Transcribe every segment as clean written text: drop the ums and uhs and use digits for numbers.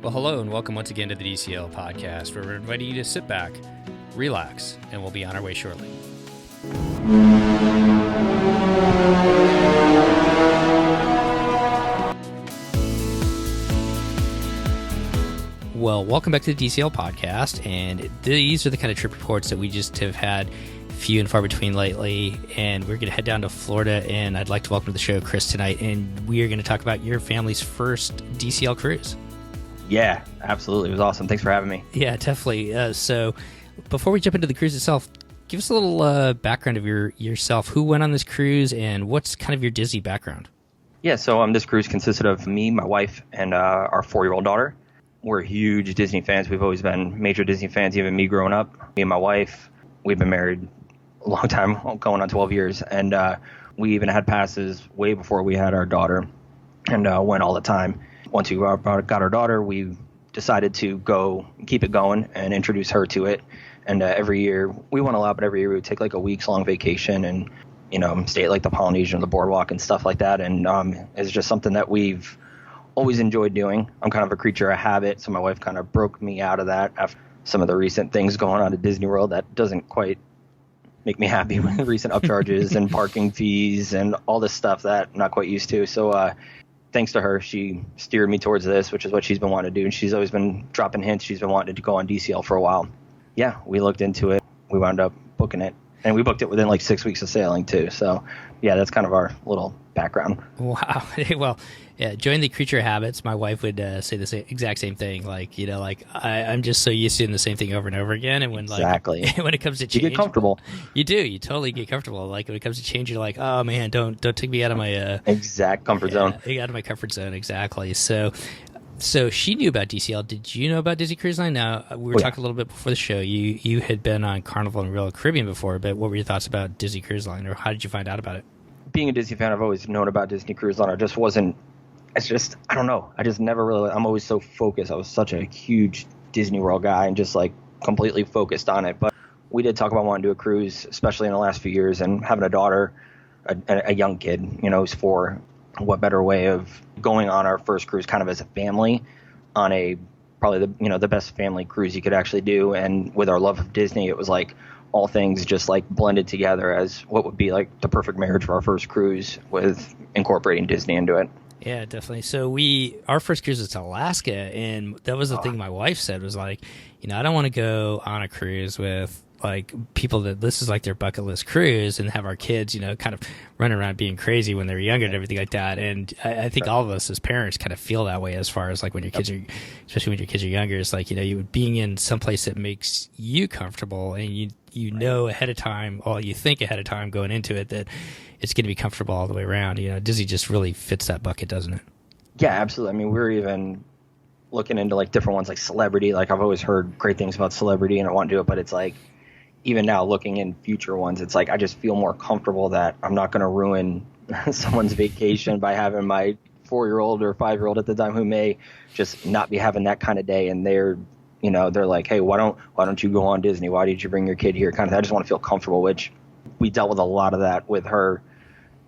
Well, hello and welcome once again to the DCL podcast, where we're inviting you to sit back, relax, and we'll be on our way shortly. Well, welcome back to the DCL podcast, and these are the kind of trip reports that we just have had few and far between lately, and we're going to head down to Florida, and I'd like to welcome to the show Chris tonight, and we are going to talk about your family's first DCL cruise. Yeah, absolutely. It was awesome. Thanks for having me. Yeah, definitely. So before we jump into the cruise itself, give us a little background of yourself. Who went on this cruise, and what's kind of your Disney background? Yeah, so this cruise consisted of me, my wife, and our 4-year-old daughter. We're huge Disney fans. We've always been major Disney fans, even me growing up. Me and my wife, we've been married a long time, going on 12 years. And we even had passes way before we had our daughter, and went all the time. Once we got our daughter, we decided to go keep it going and introduce her to it. And every year, we went a lot, but every year we would take like a week's-long vacation and, stay at like the Polynesian or the Boardwalk and stuff like that. And it's just something that we've always enjoyed doing. I'm kind of a creature of habit, so my wife kind of broke me out of that after some of the recent things going on at Disney World that doesn't quite make me happy with the recent upcharges and parking fees and all this stuff that I'm not quite used to. So thanks to her, she steered me towards this, which is what she's been wanting to do. And she's always been dropping hints. She's been wanting to go on DCL for a while. Yeah, we looked into it. We wound up booking it. And we booked it within like 6 weeks of sailing too. So yeah, that's kind of our little background. Wow. Well, yeah, join the creature habits. My wife would say the exact same thing. I'm just so used to doing the same thing over and over again. And when exactly. When it comes to change, you get comfortable. You do. You totally get comfortable. Like when it comes to change, you're like, oh man, don't take me out of my exact comfort zone. Out of my comfort zone. Exactly. So she knew about DCL. Did you know about Disney Cruise Line? Now, we were talking a little bit before the show. You had been on Carnival and Royal Caribbean before, but what were your thoughts about Disney Cruise Line, or how did you find out about it? Being a Disney fan, I've always known about Disney Cruise Line. I don't know. I just never really, I'm always so focused. I was such a huge Disney World guy and just like completely focused on it. But we did talk about wanting to do a cruise, especially in the last few years, and having a daughter, a young kid, who's 4. What better way of going on our first cruise kind of as a family on probably the best family cruise you could actually do. And with our love of Disney, it was like all things just like blended together as what would be like the perfect marriage for our first cruise with incorporating Disney into it. Yeah, definitely. So our first cruise was to Alaska, and that was the thing my wife said was like, I don't want to go on a cruise with like people that this is like their bucket list cruise and have our kids, kind of running around being crazy when they're younger and everything like that. And I think all of us as parents kind of feel that way as far as like when your kids are, especially when your kids are younger, it's like, you being in some place that makes you comfortable and you know ahead of time, or you think ahead of time going into it that it's going to be comfortable all the way around. Disney just really fits that bucket, doesn't it? Yeah, absolutely. I mean, we're even looking into like different ones like Celebrity. Like I've always heard great things about Celebrity and I want to do it, but it's like, even now looking in future ones, it's like I just feel more comfortable that I'm not going to ruin someone's vacation by having my 4-year-old or 5-year-old at the time who may just not be having that kind of day. And they're like, hey, why don't you go on Disney? Why did you bring your kid here? Kind of, I just want to feel comfortable, which we dealt with a lot of that with her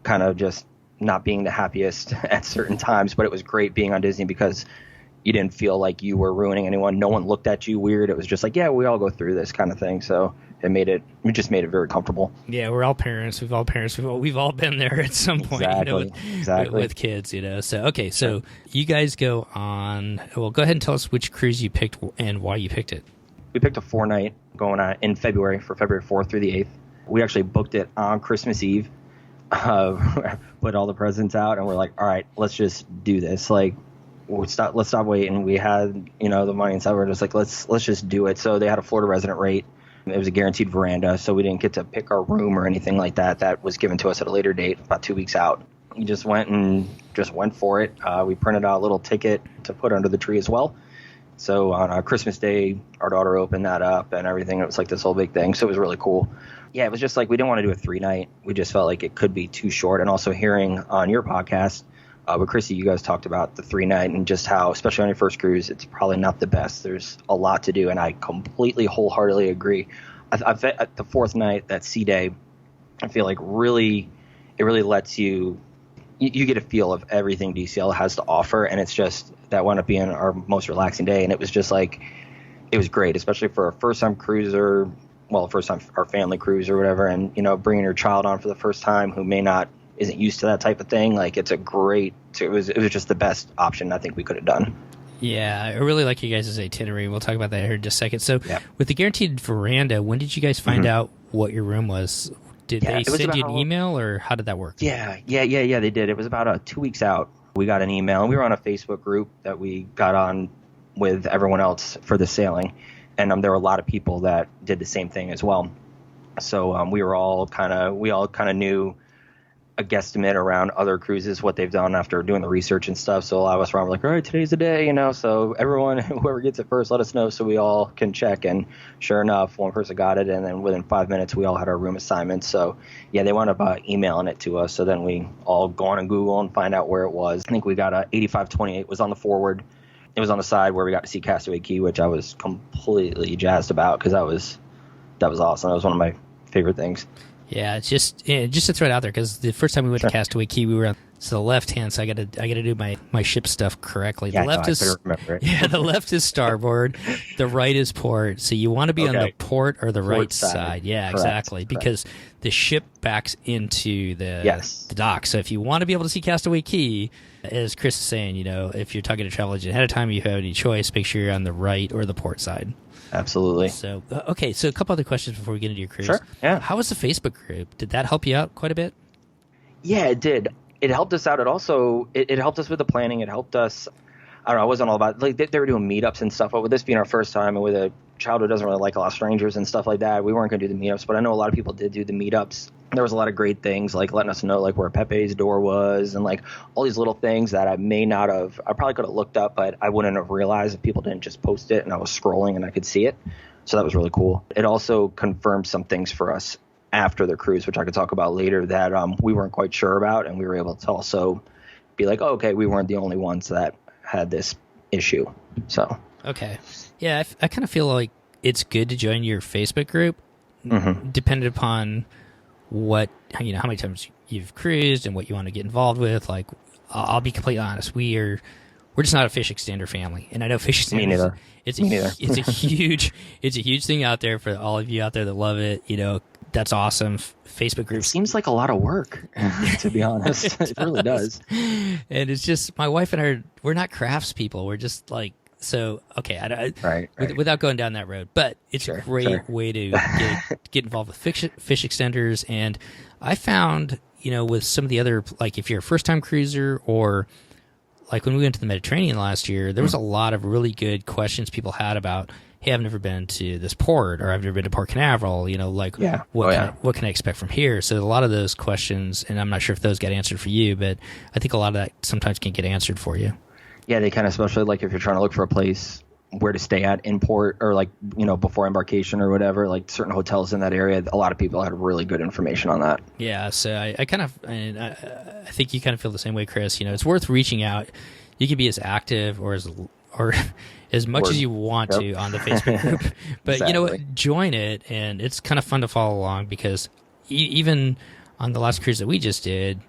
kind of just not being the happiest at certain times. But it was great being on Disney because you didn't feel like you were ruining anyone. No one looked at you weird. It was just like, yeah, we all go through this kind of thing. So it just made it very comfortable. Yeah, we're all parents. We've all been there at some point, exactly. with kids, So, okay, so you guys go on, well, go ahead and tell us which cruise you picked and why you picked it. We picked a 4-night going on in February, for February 4th through the 8th. We actually booked it on Christmas Eve, put all the presents out, and we're like, all right, let's just do this. Like, let's stop waiting. We had, the money and stuff. We're just like, let's just do it. So they had a Florida resident rate. It was a guaranteed veranda, so we didn't get to pick our room or anything like that. That was given to us at a later date, about 2 weeks out. We just went for it. We printed out a little ticket to put under the tree as well. So on Christmas Day, our daughter opened that up and everything. It was like this whole big thing. So it was really cool. Yeah, it was just like we didn't want to do a 3-night. We just felt like it could be too short. And also hearing on your podcast, with Chrissy, you guys talked about the 3-night and just how, especially on your first cruise, it's probably not the best. There's a lot to do, and I completely, wholeheartedly agree. At the 4th night, that sea day, I feel like it really lets you get a feel of everything DCL has to offer, and it's just that wound up being our most relaxing day. And it was just like, it was great, especially for a first time cruiser. Well, first time our family cruise or whatever. And, you know, bringing your child on for the first time who isn't used to that type of thing. Like, it was just the best option I think we could have done. Yeah, I really like you guys' itinerary. We'll talk about that here in just a second. So with the guaranteed veranda, when did you guys find out what your room was? Did they send you an email, or how did that work? Yeah, they did. It was about 2 weeks out. We got an email, and we were on a Facebook group that we got on with everyone else for the sailing. And there were a lot of people that did the same thing as well. So we all kind of knew a guesstimate around other cruises, what they've done after doing the research and stuff. So a lot of us were like, all right, today's the day, you know, so everyone, whoever gets it first, let us know so we all can check. And sure enough, one person got it. And then within 5 minutes, we all had our room assignments. So yeah, they wound up emailing it to us. So then we all go on and Google and find out where it was. I think we got 8528 was on the forward. It was on the side where we got to see Castaway Cay, which I was completely jazzed about because that was awesome. That was one of my favorite things. Yeah, it's just to throw it out there, because the first time we went to Castaway Cay, we were on the left hand, so I got to do my ship stuff correctly. Yeah, the left the left is starboard, the right is port. So you want to be on the port or the right side. Yeah, correct, exactly, because the ship backs into the dock. So if you want to be able to see Castaway Cay, as Chris is saying, you know, if you're talking to travel agent ahead of time, you have any choice, make sure you're on the right or the port side. Absolutely. So, okay, so a couple other questions before we get into your cruise. Sure, yeah. How was the Facebook group? Did that help you out quite a bit? Yeah, it did. It helped us out. It also, it helped us with the planning. It helped us, I don't know, I wasn't all about, like, they were doing meetups and stuff, but with this being our first time and with a child who doesn't really like a lot of strangers and stuff like that, we weren't going to do the meetups, but I know a lot of people did do the meetups. There was a lot of great things, like letting us know, like, where Pepe's door was and, like, all these little things that I probably could have looked up, but I wouldn't have realized if people didn't just post it and I was scrolling and I could see it. So that was really cool. It also confirmed some things for us after the cruise, which I could talk about later, that we weren't quite sure about, and we were able to also be like, oh, okay, we weren't the only ones that had this issue. So okay, yeah, I kind of feel like it's good to join your Facebook group, depending upon what, you know, how many times you've cruised and what you want to get involved with. Like, I'll be completely honest, we're just not a fish extender family, and I know fish extenders. Me neither. It's a huge thing out there for all of you out there that love it. You know, that's awesome. Facebook groups. It seems like a lot of work, to be honest. It really does. And it's just, my wife and we're not craftspeople. We're just like, so, okay, right. Without going down that road. But it's a great way to get involved with fish extenders. And I found, you know, with some of the other, like, if you're a first-time cruiser, or like when we went to the Mediterranean last year, there was a lot of really good questions people had about, hey, I've never been to this port, or I've never been to Port Canaveral, you know, like, what can I expect from here? So a lot of those questions, and I'm not sure if those got answered for you, but I think a lot of that sometimes can get answered for you. Yeah, they kind of, especially like if you're trying to look for a place where to stay at in port, or like, you know, before embarkation or whatever, like certain hotels in that area, a lot of people had really good information on that. Yeah, so I kind of, and I think you kind of feel the same way, Chris. You know, it's worth reaching out. You can be as active or as much as you want to on the Facebook group, but you know what, join it, and it's kind of fun to follow along, because even on the last cruise that we just did,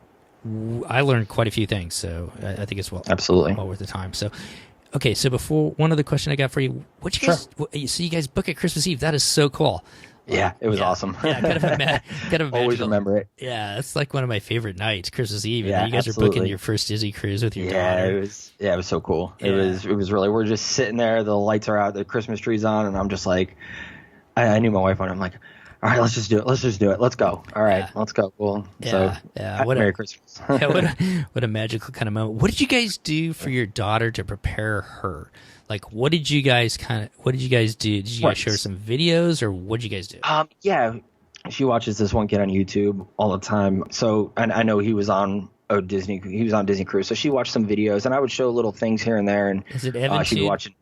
I learned quite a few things. So I think it's absolutely well worth the time. So. Okay, so before, one other question I got for you. What you guys? So you guys book at Christmas Eve? That is so cool. Yeah, it was awesome. Yeah, kind of always remember it. Yeah, it's like one of my favorite nights, Christmas Eve. Yeah, you guys are booking your first Disney cruise with your daughter. It was so cool. Yeah. It was really. We're just sitting there. The lights are out. The Christmas tree's on, and I'm just like, I knew my wife on. I'm like, all right, let's just do it. Let's go. All right, let's go. Cool. Merry Christmas. What a magical kind of moment. What did you guys do for your daughter to prepare her? Like, what did you guys do? Did you guys show her some videos, or what did you guys do? Yeah, she watches this one kid on YouTube all the time. So, and I know he was on Disney Cruise, so she watched some videos, and I would show little things here and there. And is it Evan? She'd be watching.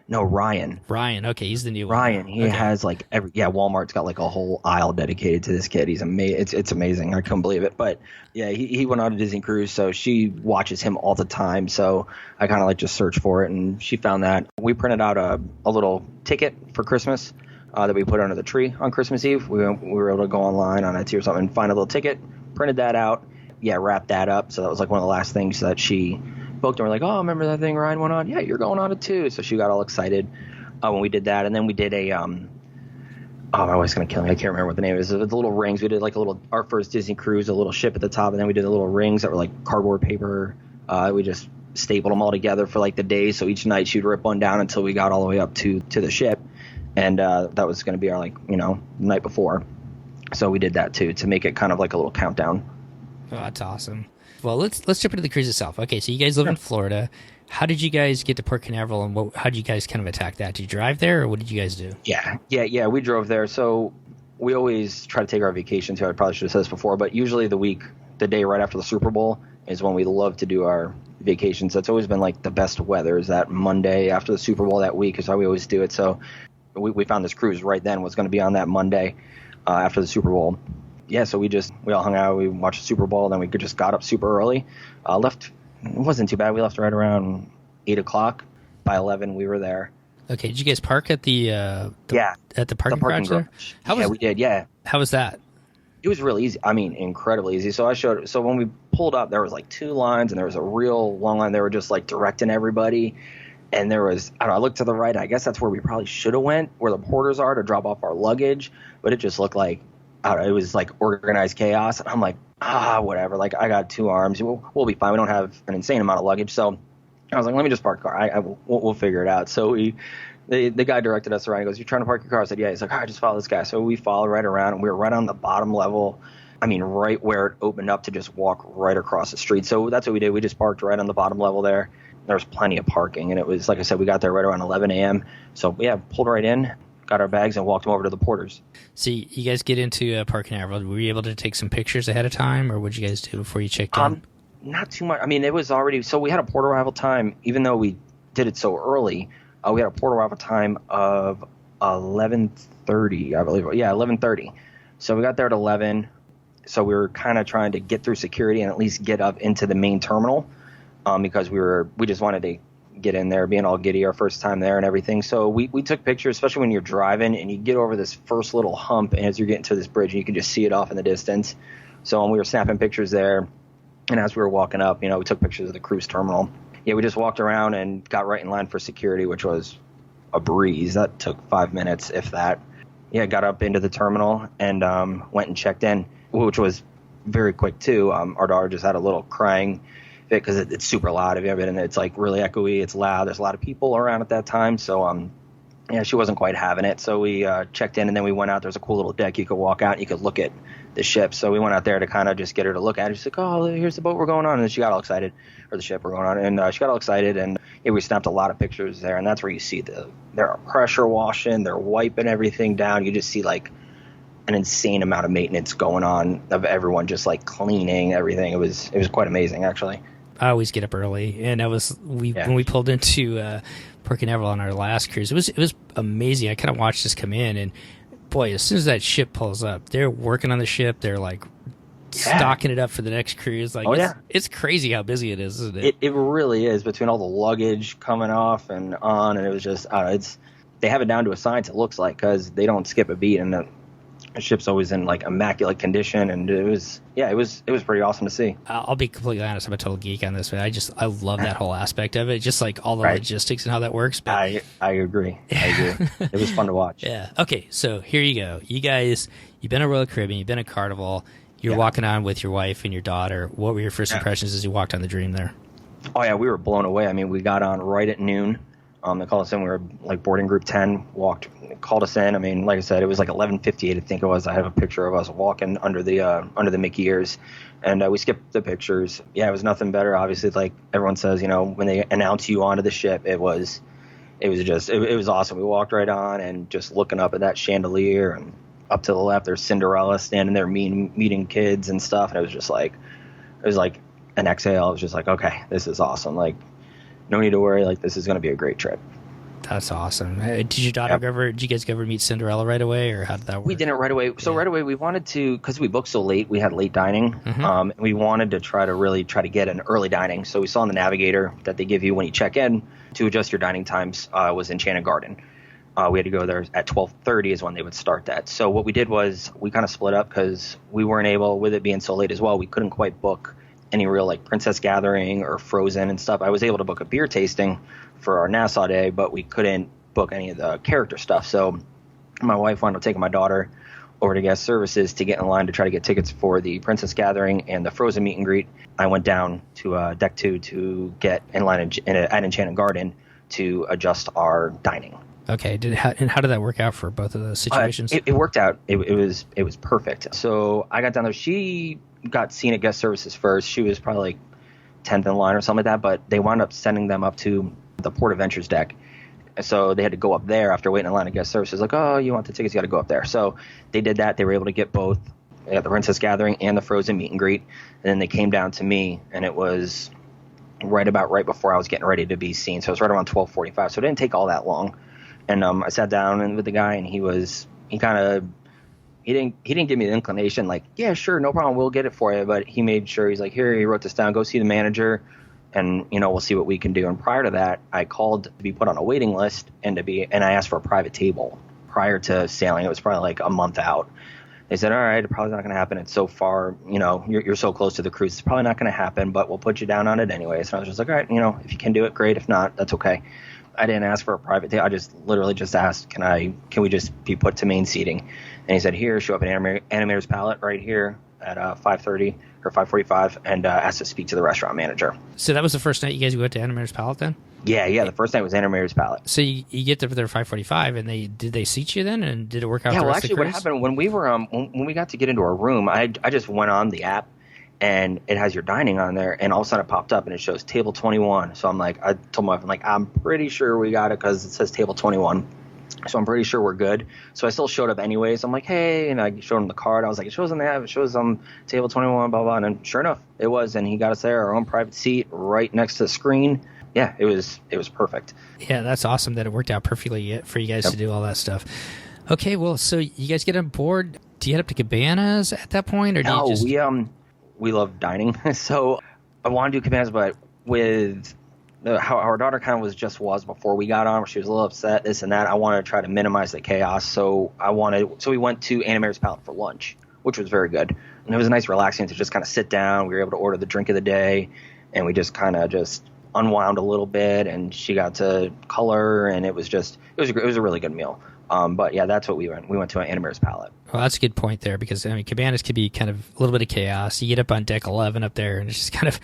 No, Ryan. Ryan, okay, he's the new one. Ryan, he has like Walmart's got like a whole aisle dedicated to this kid. He's amazing. It's amazing. I couldn't believe it. But yeah, he went on a Disney Cruise, so she watches him all the time. So I kind of like just search for it, and she found that. We printed out a little ticket for Christmas that we put under the tree on Christmas Eve. We were able to go online on Etsy or something and find a little ticket, printed that out, wrapped that up. So that was like one of the last things that she booked, and we're like, oh, remember that thing Ryan went on? Yeah, you're going on it too. So she got all excited when we did that. And then we did a oh, my wife's gonna kill me. I can't remember what the name is. The little rings. We did like our first Disney cruise, a little ship at the top, and then we did the little rings that were like cardboard paper. We just stapled them all together for like the day. So each night she'd rip one down until we got all the way up to the ship, and that was gonna be our night before. So we did that too to make it kind of like a little countdown. Oh, that's awesome. Well, let's jump into the cruise itself. Okay, so you guys live in Florida. How did you guys get to Port Canaveral, and how did you guys kind of attack that? Did you drive there, or what did you guys do? Yeah. We drove there. So we always try to take our vacation too. I probably should have said this before, but usually the day right after the Super Bowl is when we love to do our vacations. That's always been like the best weather, is that Monday after the Super Bowl that week is how we always do it. So we found this cruise right then was going to be on that Monday after the Super Bowl. Yeah, so we all hung out. We watched the Super Bowl, then we just got up super early. Left. It wasn't too bad. We left right around 8 o'clock. By 11, we were there. Okay, did you guys park at the parking garage there? We did. Yeah. How was that? It was really easy. I mean, incredibly easy. So when we pulled up, there was like 2 lines, and there was a real long line. They were just like directing everybody. And there was, I looked to the right. I guess that's where we probably should have went, where the porters are to drop off our luggage. But it just looked like, it was like organized chaos. And I'm like, whatever. Like, I got 2 arms. We'll be fine. We don't have an insane amount of luggage. So I was like, let me just park the car. We'll figure it out. So the guy directed us around. He goes, you're trying to park your car? I said, yeah. He's like, all right, just follow this guy. So we followed right around, and we were right on the bottom level. I mean, right where it opened up to just walk right across the street. So that's what we did. We just parked right on the bottom level there. There was plenty of parking, and it was, like I said, we got there right around 11 a.m. So, yeah, pulled right in, got our bags, and walked them over to the porters. So you guys get into Port Canaveral. Were you able to take some pictures ahead of time, or what did you guys do before you checked in? Not too much. I mean, it was already – so we had a port arrival time, even though we did it so early, we had a port arrival time of 11:30, I believe. Yeah, 11:30. So we got there at 11. So we were kind of trying to get through security and at least get up into the main terminal because we just wanted to get in there, being all giddy, our first time there and everything. So we took pictures, especially when you're driving and you get over this first little hump, and as you're getting to this bridge, you can just see it off in the distance. So we were snapping pictures there, and as we were walking up, we took pictures of the cruise terminal. Yeah, we just walked around and got right in line for security, which was a breeze. That took 5 minutes, if that. Yeah, got up into the terminal and went and checked in, which was very quick too. Our daughter just had a little crying fit because it's super loud. Have you ever been in it? It's like really echoey. It's loud. There's a lot of people around at that time. So yeah, she wasn't quite having it. So we checked in, and then we went out. There's a cool little deck you could walk out and you could look at the ship. So we went out there to kind of just get her to look at it. She's like, oh, here's the boat we're going on. And then she got all excited, or the ship we're going on. And she got all excited, and yeah, we snapped a lot of pictures there. And that's where you see they're pressure washing, they're wiping everything down. You just see like an insane amount of maintenance going on of everyone just like cleaning everything. It was quite amazing, actually. I always get up early, and when we pulled into Port Canaveral on our last cruise, it was amazing. I kind of watched this come in, and boy, as soon as that ship pulls up, they're working on the ship. They're like stocking it up for the next cruise. Like, it's crazy how busy it is, isn't it? It really is, between all the luggage coming off and on, and it was just, they have it down to a science, it looks like, because they don't skip a beat, and the ship's always in like immaculate condition, and it was pretty awesome to see. I'll be completely honest, I'm a total geek on this, but I love that whole aspect of it, just like all the logistics and how that works. But I agree. It was fun to watch. Yeah. Okay, so here you go. You guys, you've been at Royal Caribbean, you've been at Carnival, you're walking on with your wife and your daughter. What were your first impressions as you walked on the Dream there? Oh yeah, we were blown away. I mean, we got on right at noon. They called us in. We were like boarding group 10, called us in. I mean, like I said, it was like 11:58, I think it was. I have a picture of us walking under the Mickey ears, and we skipped the pictures. Yeah, it was nothing better. Obviously, like everyone says, when they announce you onto the ship, it was awesome. We walked right on, and just looking up at that chandelier, and up to the left, there's Cinderella standing there meeting kids and stuff, and it was like an exhale. I was just like, okay, this is awesome. Like, no need to worry. Like, this is going to be a great trip. That's awesome. Did your daughter did you guys ever meet Cinderella right away, or how did that work? We didn't right away. So right away we wanted to, because we booked so late, we had late dining. And we wanted to try to get an early dining. So we saw in the Navigator that they give you when you check in to adjust your dining times was Enchanted Garden. We had to go there at 12:30 is when they would start that. So what we did was we kind of split up because we weren't able, with it being so late as well, we couldn't quite book any real like Princess Gathering or Frozen and stuff. I was able to book a beer tasting for our Nassau day, but we couldn't book any of the character stuff. So my wife wound up taking my daughter over to guest services to get in line to try to get tickets for the Princess Gathering and the Frozen meet and greet. I went down to deck 2 to get in line at Enchanted Garden to adjust our dining. Okay. And how did that work out for both of those situations? It worked out. It was perfect. So I got down there. She got seen at guest services first. She was probably like 10th in line or something like that, but they wound up sending them up to the Port Adventures deck. So they had to go up there after waiting in line at guest services. Like, oh, you want the tickets? You got to go up there. So they did that. They were able to get both the Princess Gathering and the Frozen meet and greet. And then they came down to me, and it was right before I was getting ready to be seen. So it was right around 12:45. So it didn't take all that long. And I sat down with the guy, and he didn't give me the inclination like, yeah, sure, no problem, we'll get it for you. But he made sure, he's like, here, he wrote this down, go see the manager, and we'll see what we can do. And prior to that, I called to be put on a waiting list and I asked for a private table prior to sailing. It was probably like a month out. They said, all right, it's probably not going to happen. It's so far, you're so close to the cruise. It's probably not going to happen, but we'll put you down on it anyway. So I was just like, all right, if you can do it, great. If not, that's okay. I didn't ask for a private table. I just literally just asked, can we just be put to main seating? And he said, here, show up an Animator's Palette right here at 5:30 or 5:45 and asked to speak to the restaurant manager. So that was the first night you guys went to Animator's Palette then? Yeah. The first night was Animator's Palette. So you get there 5:45, and did they seat you then, and did it work out? Yeah, the well, rest actually, of the what cruise? happened when we were when we got to get into our room, I just went on the app, and it has your dining on there, and all of a sudden it popped up, and it shows table 21. So I told my wife, I'm pretty sure we got it because it says table 21. So I'm pretty sure we're good. So I still showed up anyways. I'm like, hey, and I showed him the card. I was like, it shows on the app. It shows on table 21, blah, blah. And then sure enough, it was. And he got us there, our own private seat right next to the screen. Yeah, it was perfect. Yeah, that's awesome that it worked out perfectly for you guys to do all that stuff. Okay, well, so you guys get on board. Do you head up to Cabanas at that point? Or do you just... we love dining. So I want to do Cabanas, but with how our daughter kind of was before we got on, she was a little upset, this and that. I wanted to try to minimize the chaos. So we went to Animator's Palette for lunch, which was very good. And it was nice, relaxing to just kind of sit down. We were able to order the drink of the day, and we just kind of just unwound a little bit, and she got to color, and it was a really good meal. But yeah, that's what we went. We went to an Animator's Palette. Well, that's a good point there, because Cabanas could be kind of a little bit of chaos. You get up on deck 11 up there, and it's just kind of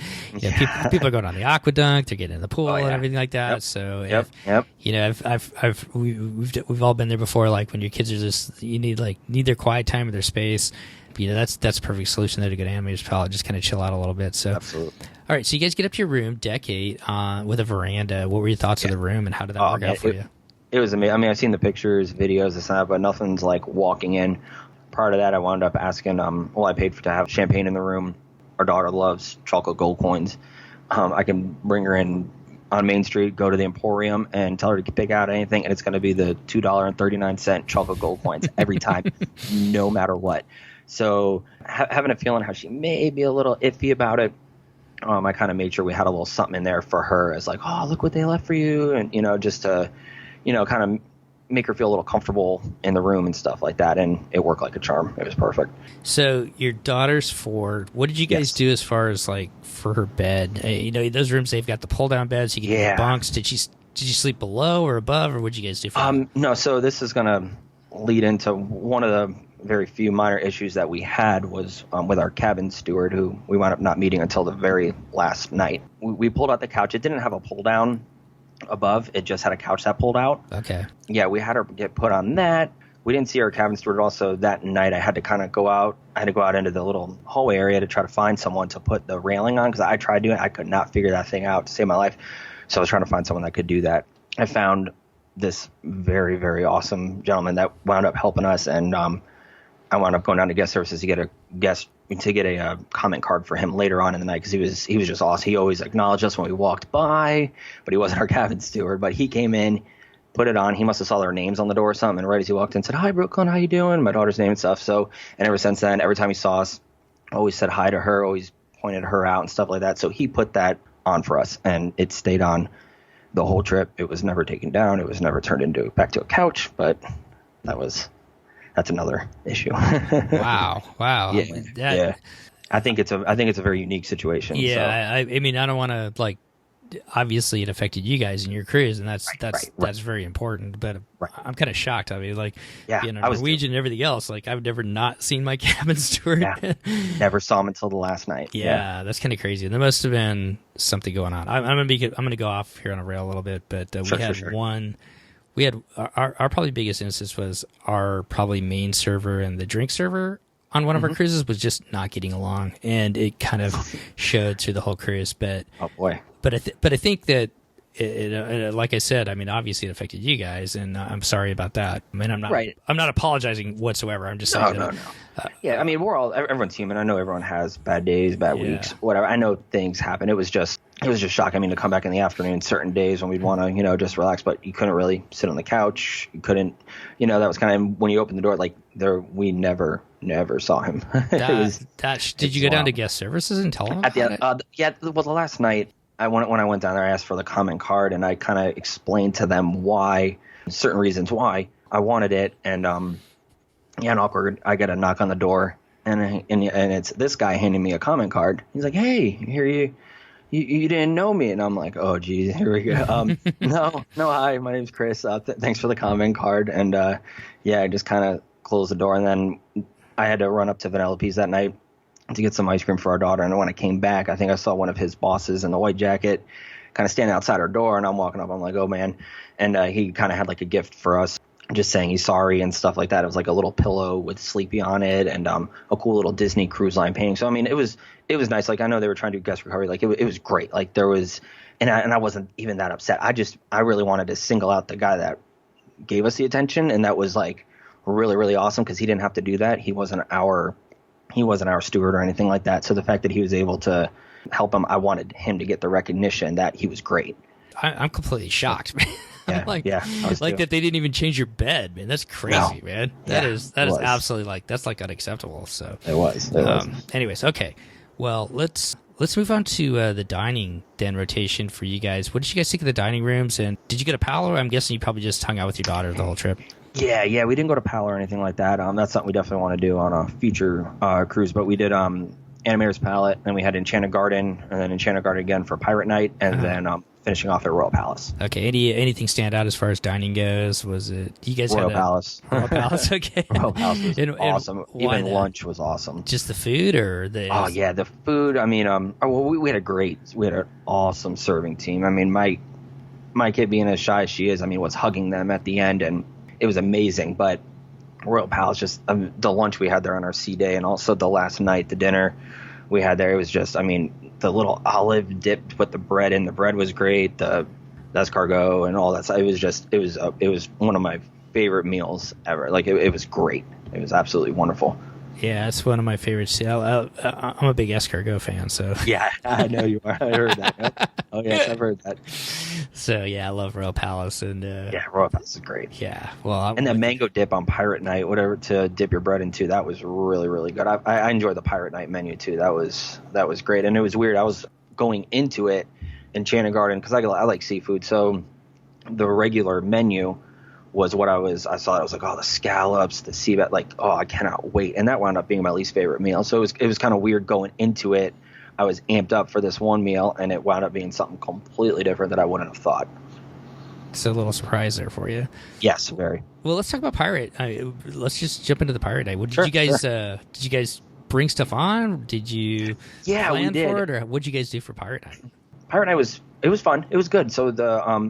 people are going on the aqueduct, they're getting in the pool and everything like that. Yep. So we've all been there before. Like when your kids are just need their quiet time or their space. That's a perfect solution there to go to Animator's Palette, just kind of chill out a little bit. So absolutely. All right, so you guys get up to your room, deck 8, with a veranda. What were your thoughts of the room, and how did that work out for you? It was amazing. I mean, I've seen the pictures, videos, this and that, but nothing's like walking in. Prior to that, I wound up asking, I paid to have champagne in the room. Our daughter loves chocolate gold coins. I can bring her in on Main Street, go to the Emporium, and tell her to pick out anything, and it's going to be the $2.39 chocolate gold coins every time, no matter what. So having a feeling how she may be a little iffy about it, I kind of made sure we had a little something in there for her as like, oh, look what they left for you, and just to kind of make her feel a little comfortable in the room and stuff like that. And it worked like a charm. It was perfect. So your daughter's 4. What did you guys do as far as like for her bed? Those rooms, they've got the pull down beds. You can get bunks. Did you sleep below or above, or what did you guys do for her? No. So this is going to lead into one of the very few minor issues that we had was with our cabin steward, who we wound up not meeting until the very last night. We pulled out the couch. It didn't have a pull down above, it just had a couch that pulled out. Okay. Yeah, we had her get put on that. We didn't see our cabin steward. Also that night I had to kind of go out. I had to go out into the little hallway area to try to find someone to put the railing on, because I tried doing it. I could not figure that thing out to save my life. So I was trying to find someone that could do that. I found this very, very awesome gentleman that wound up helping us, and I wound up going down to guest services to get a comment card for him later on in the night, because he was just awesome. He always acknowledged us when we walked by, but he wasn't our cabin steward. But he came in, put it on. He must have saw their names on the door or something, and right as he walked in, said, "Hi, Brooklyn, how you doing?" My daughter's name and stuff. So, and ever since then, every time he saw us, always said hi to her, always pointed her out and stuff like that. So he put that on for us, and it stayed on the whole trip. It was never taken down. It was never turned back to a couch, but that's another issue. Wow. Yeah. I think it's a very unique situation. Yeah, So. I mean, I don't want to like. Obviously, it affected you guys in your cruise, and that's very important. But I'm kind of shocked. I mean, like being a Norwegian and everything else, like I've never not seen my cabin steward. Yeah. Never saw him until the last night. Yeah, that's kind of crazy. There must have been something going on. I'm gonna go off here on a rail a little bit, but we had our probably biggest instance was our probably main server and the drink server on one of our cruises was just not getting along, and it kind of showed through the whole cruise. But oh boy. But I think that, like I said, I mean, obviously it affected you guys, and I'm sorry about that. I mean, I'm not apologizing whatsoever. I'm just saying no. Yeah, I mean, everyone's human. I know everyone has bad days, bad weeks, whatever. I know things happen. It was just shocking. I mean, to come back in the afternoon, certain days when we'd want to, just relax, but you couldn't really sit on the couch. You couldn't, that was kind of when you opened the door, like we never saw him. Did you go down to guest services and tell them? The last night. When I went down there, I asked for the comment card, and I kind of explained to them certain reasons why I wanted it. And and awkward. I get a knock on the door, and it's this guy handing me a comment card. He's like, "Hey, here you didn't know me," and I'm like, "Oh, geez, here we go." No, hi, my name's Chris. Thanks for the comment card, and I just kind of closed the door, and then I had to run up to Vanellope's that night to get some ice cream for our daughter. And when I came back, I think I saw one of his bosses in the white jacket kind of standing outside our door, and I'm walking up. I'm like, oh, man. And he kind of had like a gift for us, just saying he's sorry and stuff like that. It was like a little pillow with Sleepy on it and a cool little Disney Cruise Line painting. So, I mean, it was nice. Like, I know they were trying to do guest recovery. Like, it was great. Like, there was – and I wasn't even that upset. I really wanted to single out the guy that gave us the attention, and that was, like, really, really awesome because he didn't have to do that. He wasn't our steward or anything like that. So the fact that he was able to help him, I wanted him to get the recognition that he was great. I'm completely shocked, man. Like that they didn't even change your bed, man. That's crazy, man. That is absolutely that's like unacceptable. So it was. Anyways, okay. Well, let's move on to the dining den rotation for you guys. What did you guys think of the dining rooms? And did you get a pal? I'm guessing you probably just hung out with your daughter the whole trip. Yeah, we didn't go to Pal or anything like that. That's something we definitely want to do on a future cruise. But we did Animator's Palette, and we had Enchanted Garden, and then Enchanted Garden again for Pirate Night, and then finishing off at Royal Palace. Okay, anything stand out as far as dining goes? Was it you guys Royal Palace? Royal Palace, okay. Royal Palace was awesome. Even lunch was awesome. Just the food, or the? Oh yeah, the food. I mean, we had an awesome serving team. I mean, my kid being as shy as she is, I mean, was hugging them at the end, and it was amazing. But Royal Palace, just the lunch we had there on our sea day, and also the last night, the dinner we had there, it was just, I mean, the little olive dipped with the bread in. The bread was great. The escargot and all that. It was one of my favorite meals ever. Like it was great. It was absolutely wonderful. Yeah, it's one of my favorites. I'm a big escargot fan, so. Yeah, I know you are. I heard that. Oh, yes, I've heard that. So, yeah, I love Royal Palace. And yeah, Royal Palace is great. Yeah, well. And that mango dip on Pirate Night, whatever to dip your bread into, that was really, really good. I enjoyed the Pirate Night menu, too. That was great. And it was weird. I was going into it, Enchanted Garden, because I like seafood. So the regular menu was what I saw. I was like, oh, the scallops, the sea bat, like, oh, I cannot wait. And that wound up being my least favorite meal. So it was kind of weird going into it. I was amped up for this one meal, and it wound up being something completely different that I wouldn't have thought. It's a little surprise there for you. Yes, very. Well, let's talk about Pirate. Let's just jump into the Pirate Night. Did you guys bring stuff on? Did you plan for it, or what did you guys do for Pirate Night? Pirate Night was fun. It was good. So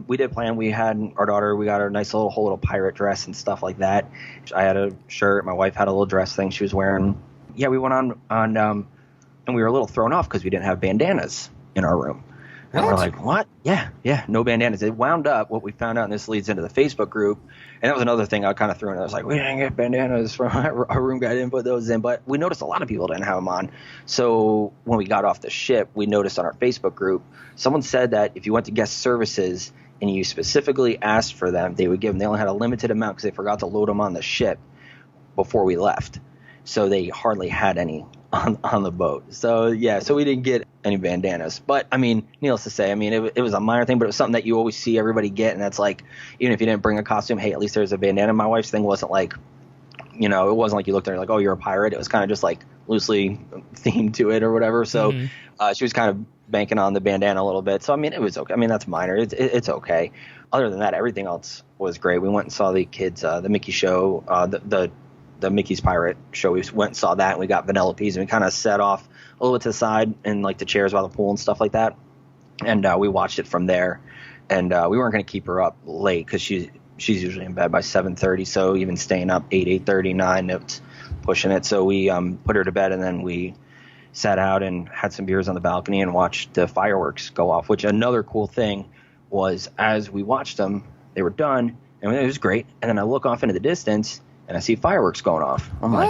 we did plan. We had our daughter. We got her a nice whole little pirate dress and stuff like that. I had a shirt. My wife had a little dress thing she was wearing. Yeah, we went on and we were a little thrown off because we didn't have bandanas in our room. And we're like, what? Yeah, no bandanas. It wound up, what we found out, and this leads into the Facebook group, and that was another thing I kind of threw in. I was like, we didn't get bandanas from our room guy, didn't put those in, but we noticed a lot of people didn't have them on. So when we got off the ship, we noticed on our Facebook group, someone said that if you went to guest services and you specifically asked for them, they would give them. They only had a limited amount because they forgot to load them on the ship before we left. So they hardly had any on the boat. So yeah, so we didn't get any bandanas. But I mean, needless to say, I mean, it was a minor thing, but it was something that you always see everybody get, and that's like, even if you didn't bring a costume, hey, at least there's a bandana. My wife's thing wasn't like, it wasn't like you looked at her like, oh, you're a pirate. It was kind of just like, loosely themed to it or whatever. So she was kind of banking on the bandana a little bit. So I mean, it was okay. I mean, that's minor. It's okay. Other than that, everything else was great. We went and saw the kids, the Mickey show, the Mickey's Pirate show. We went and saw that, and we got Vanellope's, and we kind of set off a little bit to the side in like the chairs by the pool and stuff like that. And we watched it from there. And we weren't going to keep her up late because she's usually in bed by 7:30. So even staying up 8:30, 9, it's pushing it. So we put her to bed, and then we sat out and had some beers on the balcony and watched the fireworks go off. Which another cool thing was, as we watched them, they were done, and it was great. And then I look off into the distance, and I see fireworks going off. I'm like,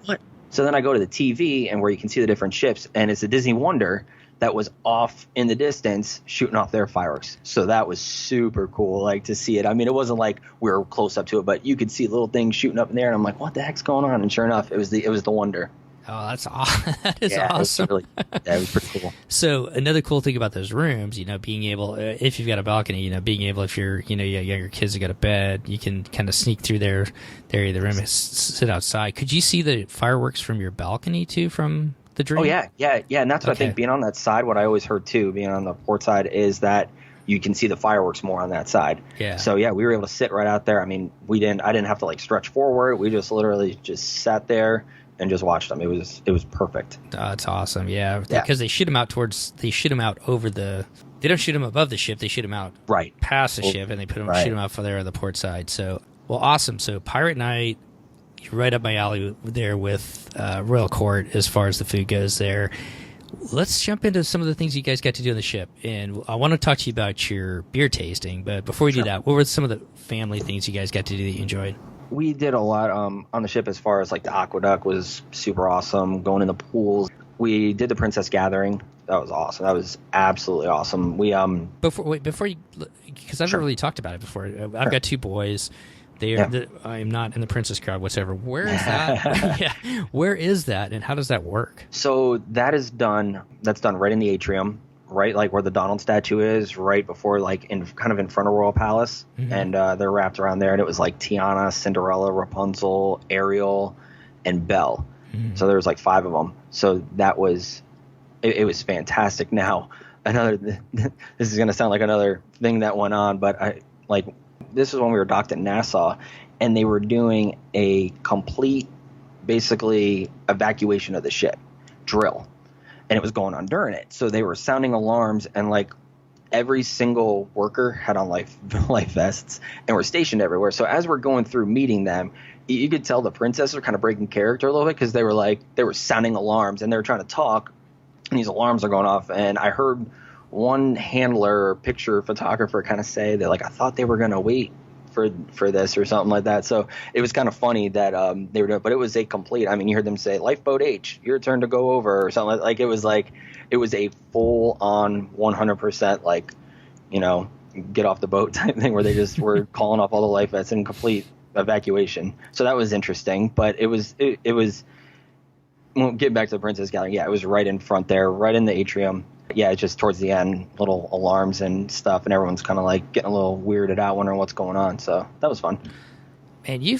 what? So then I go to the TV, and where you can see the different ships, and it's a Disney Wonder that was off in the distance shooting off their fireworks. So that was super cool, like, to see it. I mean, it wasn't like we were close up to it, but you could see little things shooting up in there, and I'm like, what the heck's going on? And sure enough, it was the Wonder. Oh, that's awesome. That is awesome. It was pretty cool. So another cool thing about those rooms, being able, if you've got a balcony, being able, if you're, you got younger kids that got a bed, you can kind of sneak through their area of the room and sit outside. Could you see the fireworks from your balcony too, from the Dream? Oh, yeah. And that's what I think, being on that side, what I always heard too, being on the port side, is that you can see the fireworks more on that side. Yeah. So yeah, we were able to sit right out there. I mean, I didn't have to like stretch forward. We just literally just sat there and just watched them. It was perfect. Oh, it's awesome. Yeah. Because they shoot them out over the, they don't shoot them above the ship. They shoot them out right past the ship, and they shoot them out for there on the port side. So, well, awesome. So Pirate Night, you're right up my alley there with Royal Court as far as the food goes there. Let's jump into some of the things you guys got to do on the ship. And I want to talk to you about your beer tasting. But before we do that, what were some of the family things you guys got to do that you enjoyed? We did a lot on the ship, as far as like the aqueduct was super awesome. Going in the pools. We did the Princess Gathering. That was awesome. That was absolutely awesome. We before you, because I've never really talked about it before. I've got two boys. I am not in the princess crowd whatsoever. Where is that? Where is that, and how does that work? So that's done right in the atrium, right like where the Donald statue is, right before, like, in front of Royal Palace. Mm-hmm. And they're wrapped around there, and it was like Tiana, Cinderella, Rapunzel, Ariel, and Belle. Mm-hmm. So there was like 5 of them. So that was it was fantastic. Now, this is going to sound like another thing that went on, but this is when we were docked at Nassau, and they were doing a complete, basically, evacuation of the ship drill, and it was going on during it. So they were sounding alarms, and like every single worker had on life vests and were stationed everywhere. So as we're going through meeting them, you could tell the princesses are kind of breaking character a little bit, because they were sounding alarms, and they were trying to talk, and these alarms are going off. And I heard one handler or picture photographer kind of say that, like, I thought they were going to wait for this or something like that. So it was kind of funny that they were doing, but it was a complete, I mean, you heard them say, Lifeboat H, your turn to go over, or something like it was a full on 100%, like, get off the boat type thing, where they just were calling off all the life vests in complete evacuation. So that was interesting, but it was we'll get back to the Princess Gathering. Yeah, it was right in front there, right in the atrium. Yeah, it's just towards the end, little alarms and stuff, and everyone's kind of like getting a little weirded out, wondering what's going on. So that was fun. Man, you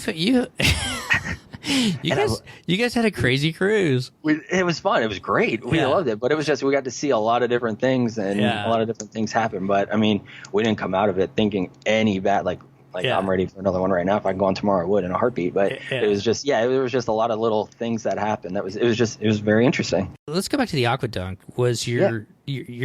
guys had a crazy cruise. It was fun. It was great. We loved it, but it was just, we got to see a lot of different things, and a lot of different things happen. But I mean, we didn't come out of it thinking any bad. Like I'm ready for another one right now. If I could go on tomorrow, I would, in a heartbeat. But it was just, it was just a lot of little things that happened. It was very interesting. Let's go back to the aqueduct. Was your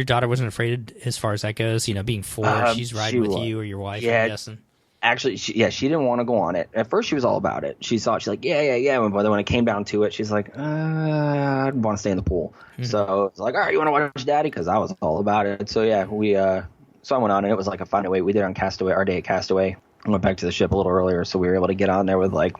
daughter wasn't afraid as far as that goes? Being 4, she's riding with you or your wife, I'm guessing. Actually, she didn't want to go on it. At first, she was all about it. She's like, yeah. But then when it came down to it, she's like, I want to stay in the pool. Mm-hmm. So it's like, all right, you want to watch Daddy? Because I was all about it. So yeah, so I went on, and it was like a fun way. We did it on Castaway, our day at Castaway. I went back to the ship a little earlier, so we were able to get on there with like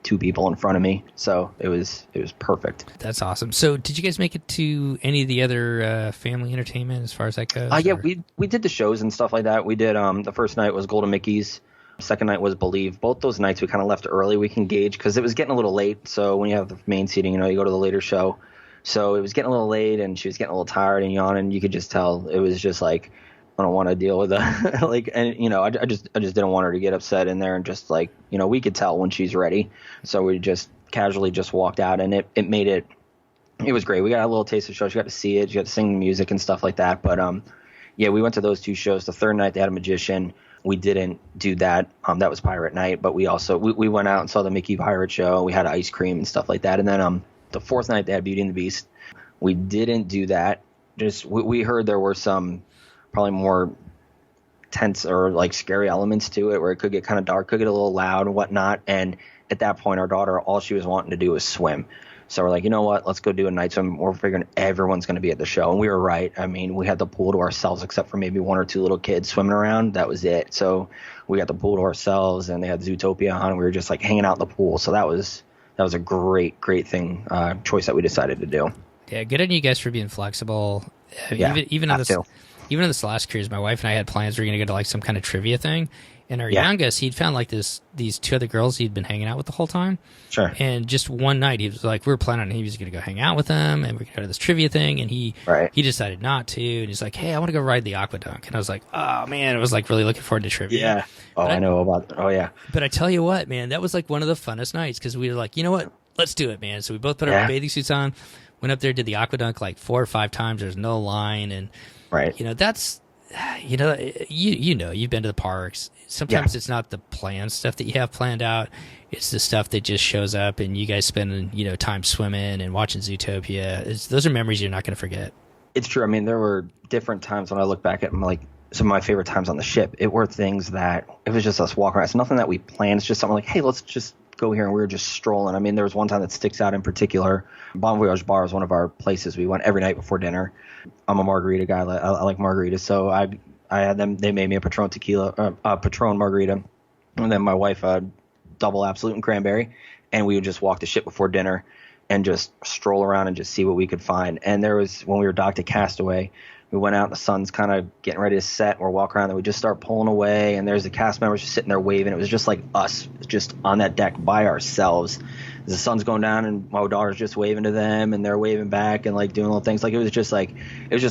2 people in front of me. So it was perfect. That's awesome. So did you guys make it to any of the other family entertainment as far as that goes? Yeah, we did the shows and stuff like that. We did the first night was Golden Mickey's. Second night was Believe. Both those nights we kind of left early. We can gauge because it was getting a little late. So when you have the main seating, you go to the later show. So it was getting a little late, and she was getting a little tired and yawning. You could just tell it was just like, I don't want to deal with that. I just didn't want her to get upset in there, and just like, we could tell when she's ready. So we just casually just walked out, and it made it It was great. We got a little taste of the show. You got to see it. You got to sing the music and stuff like that. But yeah, we went to those two shows. The third night they had a magician. We didn't do that. That was Pirate Night. But we also we went out and saw the Mickey Pirate Show. We had ice cream and stuff like that. And then the fourth night they had Beauty and the Beast. We didn't do that. Just we heard there were some probably more tense or like scary elements to it, where it could get kind of dark, could get a little loud and whatnot. And at that point, our daughter, all she was wanting to do was swim. So we're like, you know what? Let's go do a night swim. We're figuring everyone's going to be at the show. And we were right. I mean, we had the pool to ourselves except for maybe one or two little kids swimming around. That was it. So we got the pool to ourselves, and they had Zootopia on. And we were just like hanging out in the pool. So that was a great thing, choice that we decided to do. Yeah, good on you guys for being flexible. Yeah, even on this last cruise, my wife and I had plans. We were going to go to like some kind of trivia thing. And our youngest, he'd found like these two other girls he'd been hanging out with the whole time. Sure. And just one night, he was like, we were planning on he was going to go hang out with them, and we're going to go to this trivia thing. And he decided not to. And he's like, hey, I want to go ride the Aquadunk. And I was like, oh man, I was like really looking forward to trivia. Yeah. Oh, I know about. Oh yeah. But I tell you what, man, that was like one of the funnest nights because we were like, you know what, let's do it, man. So we both put our bathing suits on, went up there, did the Aquadunk like 4 or 5 times. There's no line, and that's. You've been to the parks. Sometimes it's not the planned stuff that you have planned out. It's the stuff that just shows up, and you guys spend time swimming and watching Zootopia. Those are memories you're not going to forget. It's true. I mean, there were different times when I look back at like some of my favorite times on the ship. It were things that it was just us walking around. It's nothing that we planned. It's just something like, hey, let's just go here, and we were just strolling. I mean, there was one time that sticks out in particular. Bon Voyage Bar is one of our places. We went every night before dinner. I'm a margarita guy. I like margaritas, so I had them. They made me a Patron tequila, Patron margarita, and then my wife a double Absolute and cranberry, and we would just walk the ship before dinner and just stroll around and just see what we could find. And there was when we were docked at Castaway, we went out and the sun's kind of getting ready to set. We're walking around and we just start pulling away, and there's the cast members just sitting there waving. It was just like us, just on that deck by ourselves. The sun's going down and my daughter's just waving to them, and they're waving back and like doing little things. Like it was just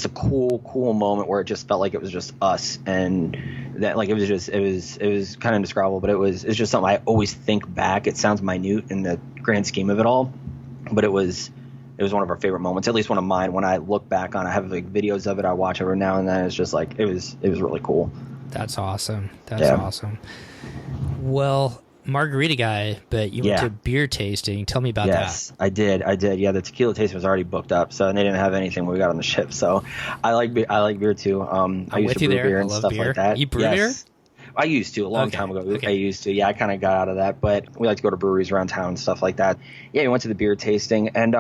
a cool moment where it just felt like it was just us, and that like it was kind of indescribable, but it's just something I always think back. It sounds minute in the grand scheme of it all, but it was one of our favorite moments, at least one of mine. When I look back on it, I have like videos of it. I watch every now and then. It's just like it was really cool. That's awesome. Awesome. Well, margarita guy, but you went to beer tasting. Tell me about that. Yes, I did. Yeah, the tequila tasting was already booked up, so and they didn't have anything when we got on the ship. So I like beer too. I used to brew beer and stuff like that. You brew beer? I used to a long time ago. Okay. I used to. Yeah, I kind of got out of that, but we like to go to breweries around town and stuff like that. Yeah, we went to the beer tasting, and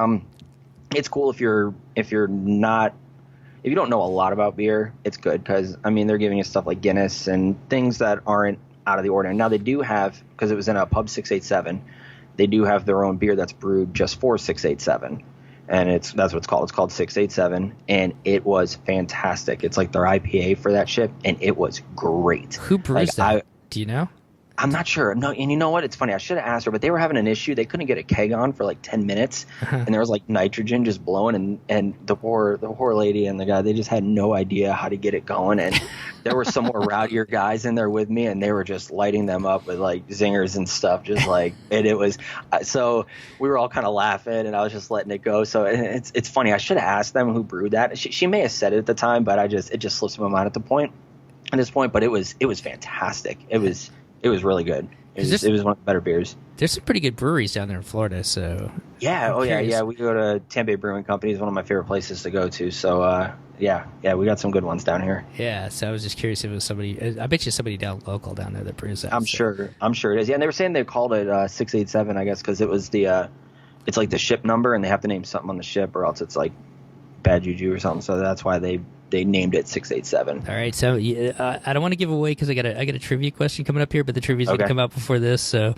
it's cool if you don't know a lot about beer. It's good because I mean they're giving you stuff like Guinness and things that aren't out of the ordinary. Now they do have, because it was in a pub 687, they do have their own beer that's brewed just for 687, and that's what it's called. It's called 687, and it was fantastic. It's like their IPA for that ship, and it was great. Who brews that? Do you know? I'm not sure. No, and you know what? It's funny. I should have asked her, but they were having an issue. They couldn't get a keg on for like 10 minutes, and there was like nitrogen just blowing, and the poor lady and the guy, they just had no idea how to get it going. And there were some more rowdier guys in there with me, and they were just lighting them up with like zingers and stuff, just like, and it was, so we were all kind of laughing, and I was just letting it go. So it's funny. I should have asked them who brewed that. She may have said it at the time, but it just slips my mind at this point. But it was fantastic. It was really good. It was one of the better beers. There's some pretty good breweries down there in Florida, so yeah. Yeah. We go to Tampa Bay Brewing Company. It's one of my favorite places to go to. So yeah, we got some good ones down here. Yeah. So I was just curious if it was somebody. I bet you somebody down local down there that brews that. I'm sure it is. Yeah, and they were saying they called it 687, I guess, because it was it's like the ship number, and they have to name something on the ship, or else it's like bad juju or something. So that's why they named it 687. All right, so I don't want to give away because I got a trivia question coming up here, but the trivia is going to come out before this. So,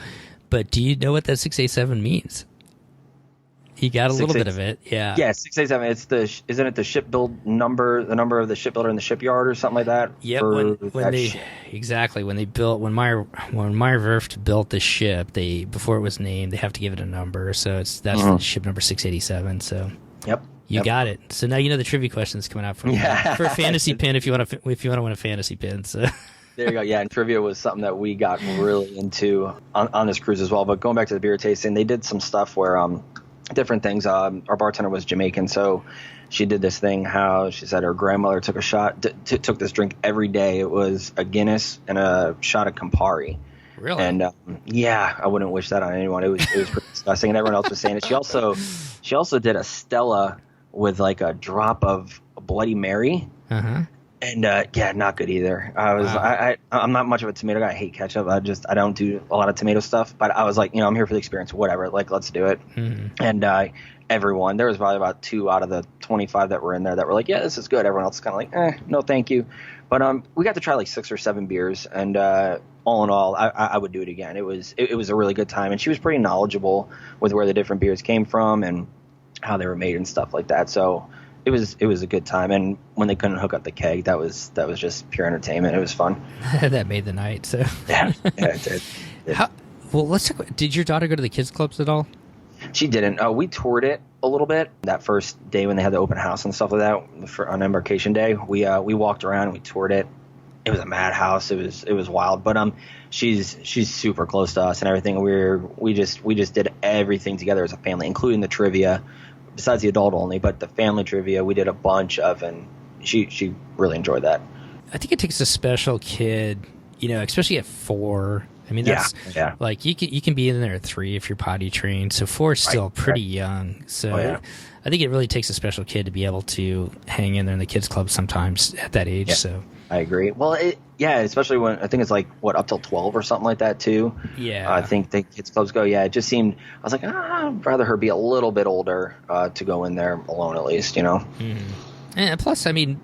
but do you know what that 687 means? You got a little bit of it, yeah. Yeah, 687. Isn't it the shipbuild number, the number of the shipbuilder in the shipyard or something like that? Yeah, when Meyer Werft built the ship, before it was named, they have to give it a number. So that's the ship number 687. So yep. You got it. So now you know the trivia questions coming out for a fantasy pin if you want to win a fantasy pin. So there you go. Yeah, and trivia was something that we got really into on this cruise as well. But going back to the beer tasting, they did some stuff where different things. Our bartender was Jamaican, so she did this thing how she said her grandmother took a shot, took this drink every day. It was a Guinness and a shot of Campari. Really? And yeah, I wouldn't wish that on anyone. It was pretty disgusting, and everyone else was saying it. She also did a Stella with like a drop of Bloody Mary. Uh-huh. And yeah, not good either. I'm not much of a tomato guy. I hate ketchup. I don't do a lot of tomato stuff. But I was like, I'm here for the experience. Whatever. Like, let's do it. Mm-hmm. And there was probably about 2 out of the 25 that were in there that were like, yeah, this is good. Everyone else is kind of like, no, thank you. But we got to try like 6 or 7 beers, and all in all, I would do it again. It was a really good time, and she was pretty knowledgeable with where the different beers came from and how they were made and stuff like that. So. It was a good time, and when they couldn't hook up the keg, that was just pure entertainment. It was fun. That made the night. So yeah, it did. Well, let's talk about, did your daughter go to the kids clubs at all? She didn't. We toured it a little bit that first day when they had the open house and stuff like that on Embarkation Day. We walked around and we toured it. It was a madhouse. It was wild. But she's super close to us and everything. We just did everything together as a family, including the trivia. Besides the adult only, but the family trivia we did a bunch of, and she really enjoyed that. I think it takes a special kid, especially at 4. I mean, that's like you can be in there at 3 if you're potty trained. So 4 is still pretty young. So I think it really takes a special kid to be able to hang in there in the kids club sometimes at that age. Yeah, so I agree. Well, especially when I think it's like up till 12 or something like that too. Yeah, I think the kids clubs go. Yeah, it just seemed. I was like, I'd rather her be a little bit older to go in there alone at least. Mm-hmm. And plus, I mean,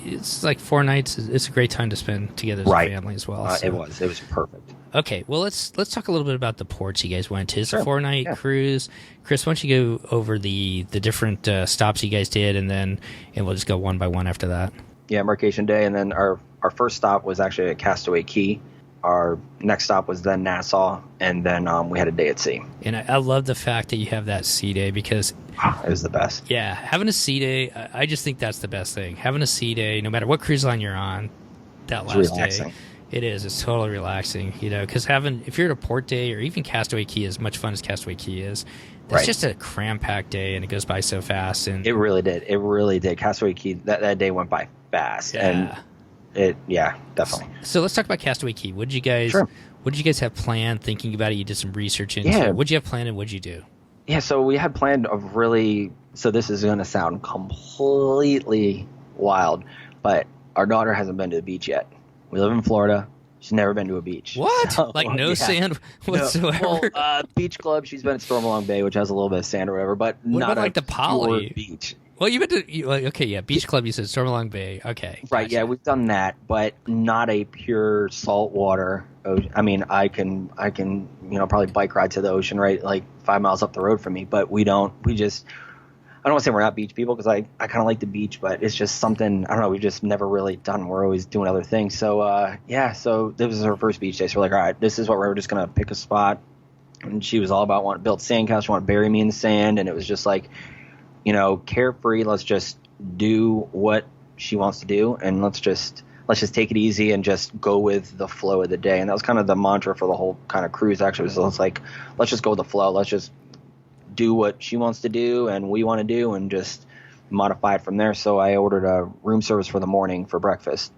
it's like 4 nights. It's a great time to spend together as a family as well. So. It was perfect. Okay, well let's talk a little bit about the ports you guys went to. It's a 4-night cruise. Chris, why don't you go over the different stops you guys did, and we'll just go one by one after that. Yeah, Embarkation Day, and then our first stop was actually at Castaway Cay. Our next stop was then Nassau, and then we had a day at sea. And I love the fact that you have that sea day because it was the best. Yeah, having a sea day, I just think that's the best thing. Having a sea day, no matter what cruise line you're on, that last day. It is. It's totally relaxing, because if you're at a port day or even Castaway Cay, as much fun as Castaway Cay is, that's just a cram-packed day, and it goes by so fast. And it really did. It really did. Castaway Cay, that day went by fast. Yeah. And definitely. So let's talk about Castaway Cay. What did you guys have planned, thinking about it? You did some research into it. What did you have planned, and what did you do? Yeah, so we had planned so this is going to sound completely wild, but our daughter hasn't been to the beach yet. We live in Florida. She's never been to a beach. What? So, sand whatsoever? No. Beach club. She's been at Stormalong Bay, which has a little bit of sand or whatever, but what not about like the Poly beach. Well, you went to beach club. You said Stormalong Bay. Okay, right. Gotcha. Yeah, we've done that, but not a pure saltwater. I mean, I can probably bike ride to the ocean right like 5 miles up the road from me, but we don't. I don't want to say we're not beach people because I kind of like the beach, but it's just something, I don't know, we've just never really done. We're always doing other things. So, so this was her first beach day. So we're like, all right, this is what we're just going to pick a spot. And she was all about wanting to build sandcastles. She wanted to bury me in the sand. And it was just like, carefree. Let's just do what she wants to do. And let's just take it easy and just go with the flow of the day. And that was kind of the mantra for the whole kind of cruise actually. So it's like, let's just go with the flow. Let's just do what she wants to do and we want to do and just modify it from there. So I ordered a room service for the morning for breakfast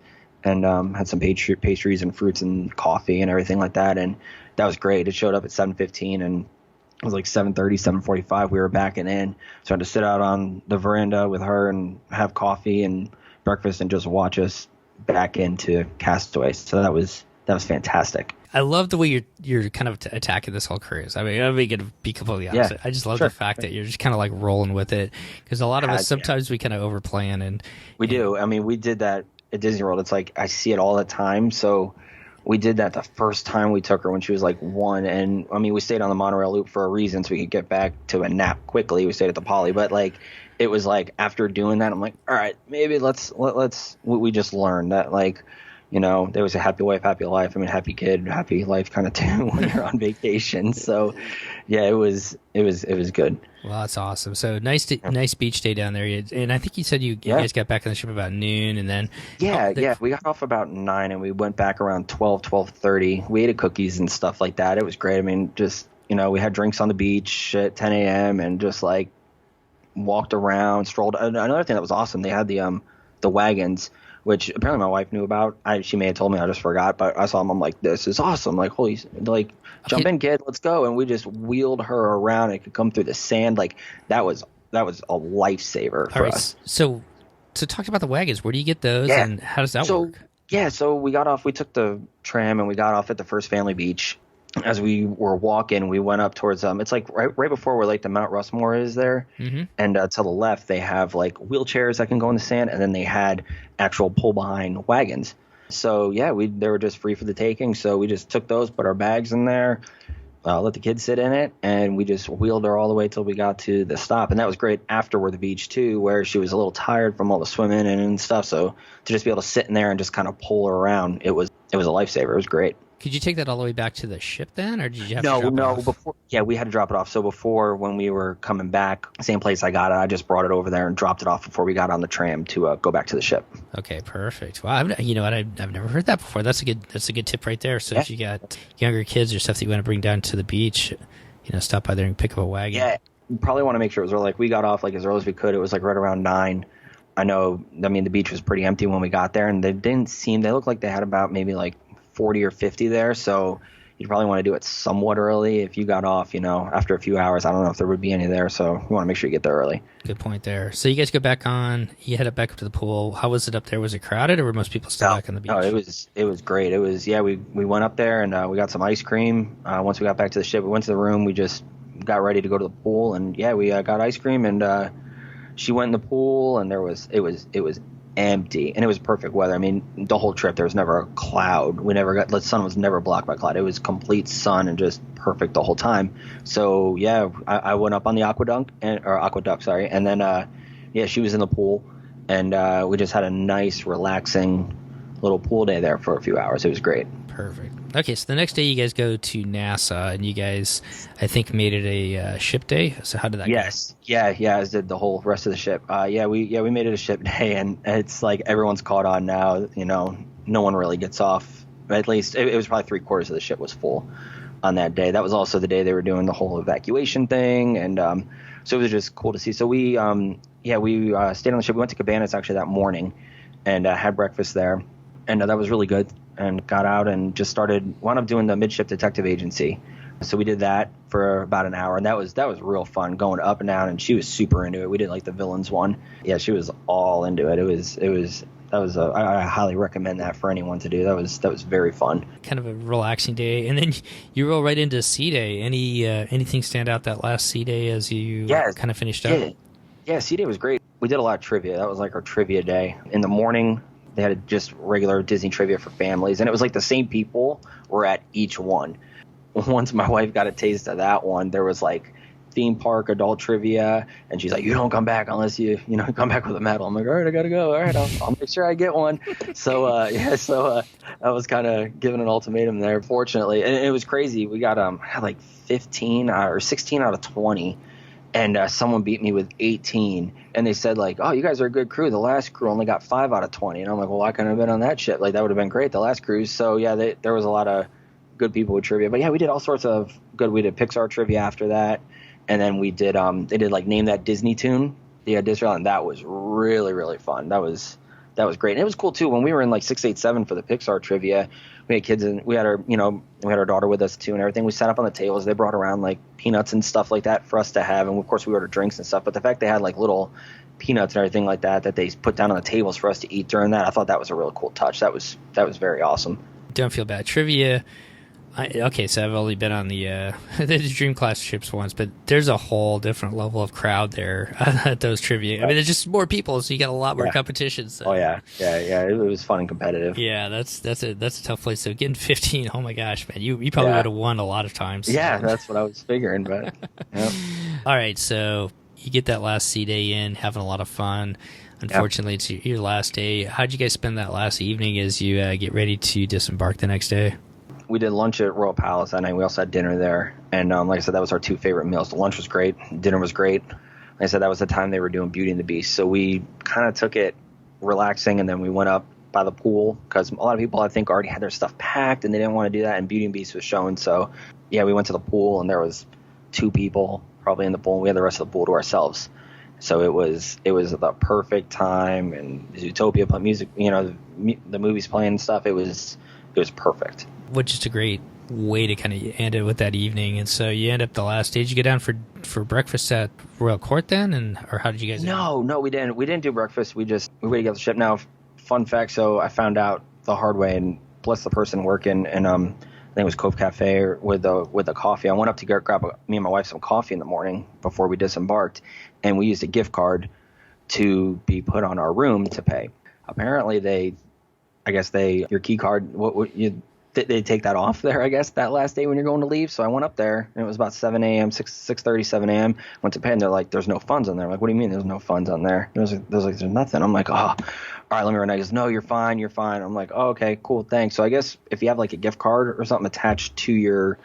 and had some pastries and fruits and coffee and everything like that. And that was great. It showed up at 7:15 and it was like 7:30, 7:45. We were backing in. So I had to sit out on the veranda with her and have coffee and breakfast and just watch us back into Castaway. So that was fantastic. I love the way you're kind of attacking this whole cruise. I mean, I'm going to be completely opposite. Yeah, I just love the fact that you're just kind of like rolling with it because a lot of us sometimes we kind of overplan and we do. I mean, we did that at Disney World. It's like I see it all the time. So we did that the first time we took her when she was like 1, and I mean, we stayed on the monorail loop for a reason so we could get back to a nap quickly. We stayed at the Poly, but like it was like after doing that, I'm like, all right, maybe let's we just learned that like. There was a happy wife, happy life. I mean, happy kid, happy life kind of too when you're on vacation. So, yeah, it was good. Well, that's awesome. So nice beach day down there. And I think you said you guys got back on the ship about noon, and then we got off about 9, and we went back around 12:30. We ate cookies and stuff like that. It was great. I mean, just we had drinks on the beach at 10 a.m. and just like walked around, strolled. Another thing that was awesome, they had the wagons, which apparently my wife knew about. She may have told me, I just forgot, but I saw them. I'm like, this is awesome. Like, holy, like, jump in, kid, let's go. And we just wheeled her around. It could come through the sand. Like, that was a lifesaver for us. So talk about the wagons. Where do you get those, and how does that work? Yeah, so we took the tram and we got off at the First Family Beach. As we were walking, we went up towards it's like right before where like the Mount Rushmore is there, and to the left they have like wheelchairs that can go in the sand, and then they had actual pull behind wagons. So yeah, they were just free for the taking. So we just took those, put our bags in there, let the kids sit in it, and we just wheeled her all the way till we got to the stop. And that was great after the beach too, where she was a little tired from all the swimming and stuff. So to just be able to sit in there and just kind of pull her around, it was a lifesaver. It was great. Could you take that all the way back to the ship then, or did you have to drop it off? We had to drop it off. So before, when we were coming back, same place I got it, I just brought it over there and dropped it off before we got on the tram to go back to the ship. Okay, perfect. Wow, I've never heard that before. That's a good tip right there. So if you got younger kids or stuff that you want to bring down to the beach, stop by there and pick up a wagon. Yeah, you probably want to make sure it was early. Like, we got off like as early as we could. It was like right around 9. The beach was pretty empty when we got there, and they looked like they had about maybe like 40 or 50 there, so you'd probably want to do it somewhat early. If you got off, after a few hours, I don't know if there would be any there, so you want to make sure you get there early. Good point there. So you guys go back on, you head up back up to the pool. How was it up there? Was it crowded, or were most people still back on the beach? No, it was great. It was, we went up there and we got some ice cream. Once we got back to the ship, we went to the room, we just got ready to go to the pool, and we got ice cream, and she went in the pool, and it was empty, and it was perfect weather. I mean, the whole trip there was never a cloud. The sun was never blocked by cloud. It was complete sun and just perfect the whole time. So I went up on the aqueduct, and then she was in the pool, and we just had a nice relaxing little pool day there for a few hours. It was great. Perfect. Okay, so the next day you guys go to NASA, and you guys, I think, made it a ship day. So how did that go? Yeah, as did the whole rest of the ship. We made it a ship day, and it's like everyone's caught on now. No one really gets off. At least it was probably 3/4 of the ship was full on that day. That was also the day they were doing the whole evacuation thing, and so it was just cool to see. So we stayed on the ship. We went to Cabanas actually that morning, and had breakfast there, and that was really good. And got out and just wound up doing the Midship Detective Agency. So we did that for about an hour, and that was real fun, going up and down, and she was super into it. We did like the villains one. Yeah, she was all into it. I highly recommend that for anyone to do. That was very fun. Kind of a relaxing day, and then you roll right into Sea Day. Anything stand out that last Sea Day as you kind of finished up? Yeah, Sea Day was great. We did a lot of trivia. That was like our trivia day. In the morning, they had just regular Disney trivia for families, and it was like the same people were at each one. Once my wife got a taste of that one, there was like theme park adult trivia, and she's like, "You don't come back unless you come back with a medal." I'm like, "All right, I gotta go. All right, I'll make sure I get one." So I was kind of given an ultimatum there, fortunately, and it was crazy. We got had like 15 or 16 out of 20. And someone beat me with 18, and they said like, "Oh, you guys are a good crew. The last crew only got 5 out of 20." And I'm like, "Well, I couldn't have been on that ship. Like, that would have been great, the last cruise." So yeah, there was a lot of good people with trivia. But yeah, we did all sorts of good. We did Pixar trivia after that, and then we did they did like Name That Disney Tune. Yeah, Disney, and that was really, really fun. That was great, and it was cool too. When we were in like 687 for the Pixar trivia, we had kids, and we had our daughter with us too, and everything. We sat up on the tables. They brought around like peanuts and stuff like that for us to have, and of course we ordered drinks and stuff. But the fact they had like little peanuts and everything like that they put down on the tables for us to eat during that, I thought that was a really cool touch. That was very awesome. Don't feel bad. Trivia. So I've only been on the Dream Class ships once, but there's a whole different level of crowd there at those trivia. I mean, there's just more people, so you got a lot more competition. So. Oh yeah. It was fun and competitive. Yeah, that's a tough place. So getting 15, oh my gosh, man, you probably would have won a lot of times. Yeah, that's what I was figuring. But yeah. All right, so you get that last Sea Day in, having a lot of fun. Unfortunately, it's your last day. How'd you guys spend that last evening as you get ready to disembark the next day? We did lunch at Royal Palace that night. We also had dinner there. And like I said, that was our 2 favorite meals. The lunch was great. Dinner was great. Like I said, that was the time they were doing Beauty and the Beast. So we kind of took it relaxing, and then we went up by the pool because a lot of people I think already had their stuff packed and they didn't want to do that. And Beauty and Beast was showing, so yeah, we went to the pool and there was 2 people probably in the pool. And we had the rest of the pool to ourselves. So it was the perfect time, and Zootopia put music, the movies playing and stuff. It was perfect. Which is a great way to kind of end it with that evening. And so you end up the last day. Did you get down for breakfast at Royal Court then, or how did you guys? No, we didn't. We didn't do breakfast. We waited to get the ship. Now, fun fact. So I found out the hard way, and bless the person working, and I think it was Cove Cafe with the coffee. I went up to grab me and my wife some coffee in the morning before we disembarked, and we used a gift card to be put on our room to pay. Apparently, your key card, they take that off there, I guess, that last day when you're going to leave. So I went up there, and it was about 7 a.m., 6:30, 7 a.m. Went to pay, and they're like, there's no funds on there. I'm like, what do you mean there's no funds on there? There's nothing. I'm like, oh, all right, let me run. He goes, no, you're fine. I'm like, oh, okay, cool, thanks. So I guess if you have like a gift card or something attached to your